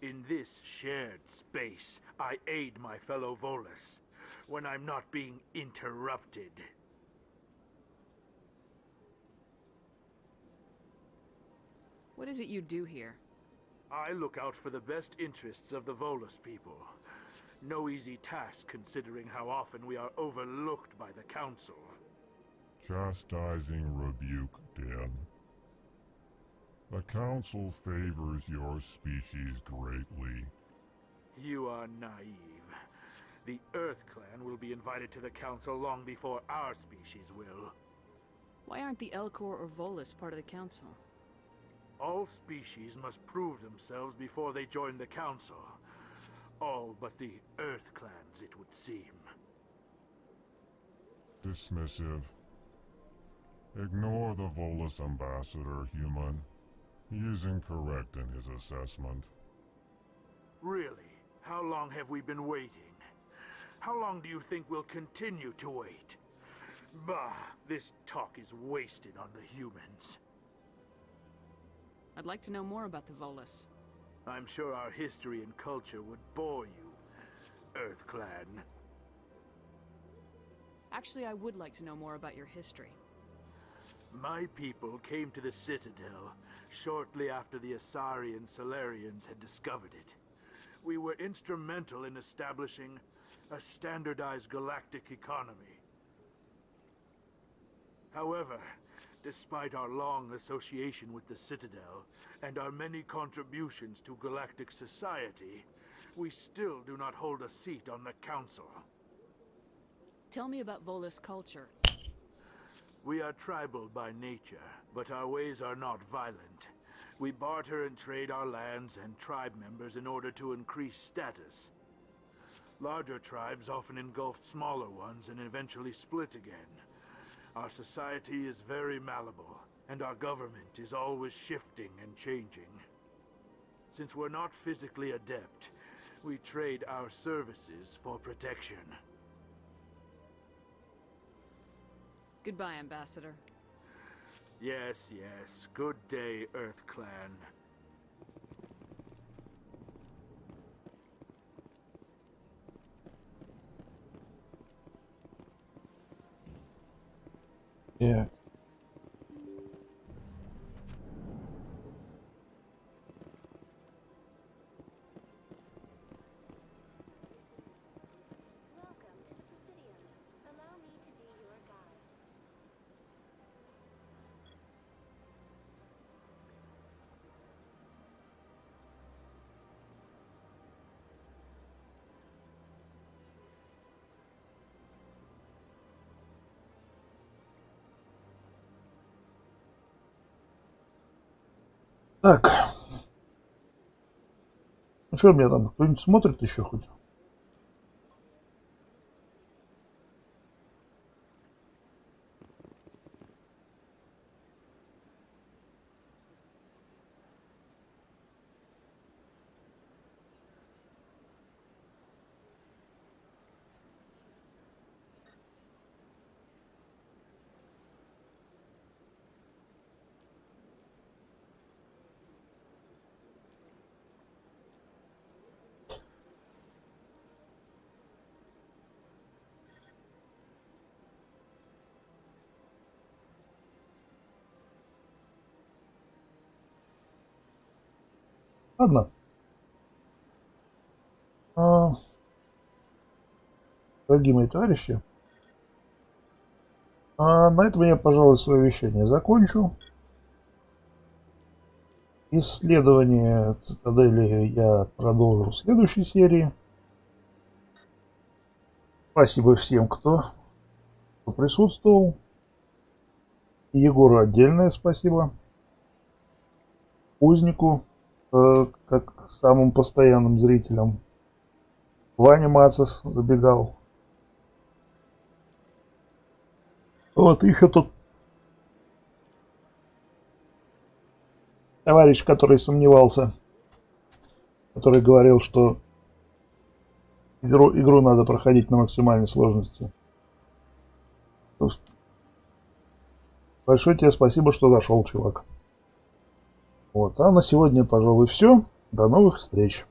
In this shared space, I aid my fellow Volus when I'm not being interrupted. What is it you do here? I look out for the best interests of the Volus people. No easy task considering how often we are overlooked by the Council. Chastising rebuke, Din. The Council favors your species greatly. You are naive. The Earth Clan will be invited to the Council long before our species will. Why aren't the Elcor or Volus part of the Council? All species must prove themselves before they join the Council. All but the Earth Clans, it would seem. Dismissive. Ignore the Volus ambassador, human. He is incorrect in his assessment. Really? How long have we been waiting? How long do you think we'll continue to wait? Bah, this talk is wasted on the humans. I'd like to know more about the Volus. I'm sure our history and culture would bore you, Earth Clan. Actually, I would like to know more about your history. My people came to the Citadel shortly after the Asari and Solarians had discovered it. We were instrumental in establishing a standardized galactic economy. However, despite our long association with the Citadel and our many contributions to galactic society, we still do not hold a seat on the Council. Tell me about Volus culture. We are tribal by nature, but our ways are not violent. We barter and trade our lands and tribe members in order to increase status. Larger tribes often engulf smaller ones and eventually split again. Our society is very malleable, and our government is always shifting and changing. Since we're not physically adept, we trade our services for protection. Goodbye, Ambassador. Yes, yes. Good day, Earth Clan. Yeah. Так. Ну что, меня там кто-нибудь смотрит еще хоть? Ладно. Дорогие мои товарищи, А на этом я, пожалуй, свое вещание закончу. Исследование цитадели я продолжу в следующей серии. Спасибо всем, кто присутствовал. Егору отдельное спасибо. Узнику, как самым постоянным зрителям. Ваня Мацис забегал. Вот еще тут товарищ, который сомневался, который говорил, что игру надо проходить на максимальной сложности. Большое тебе спасибо, что зашел, чувак. Вот, а на сегодня, пожалуй, все. До новых встреч.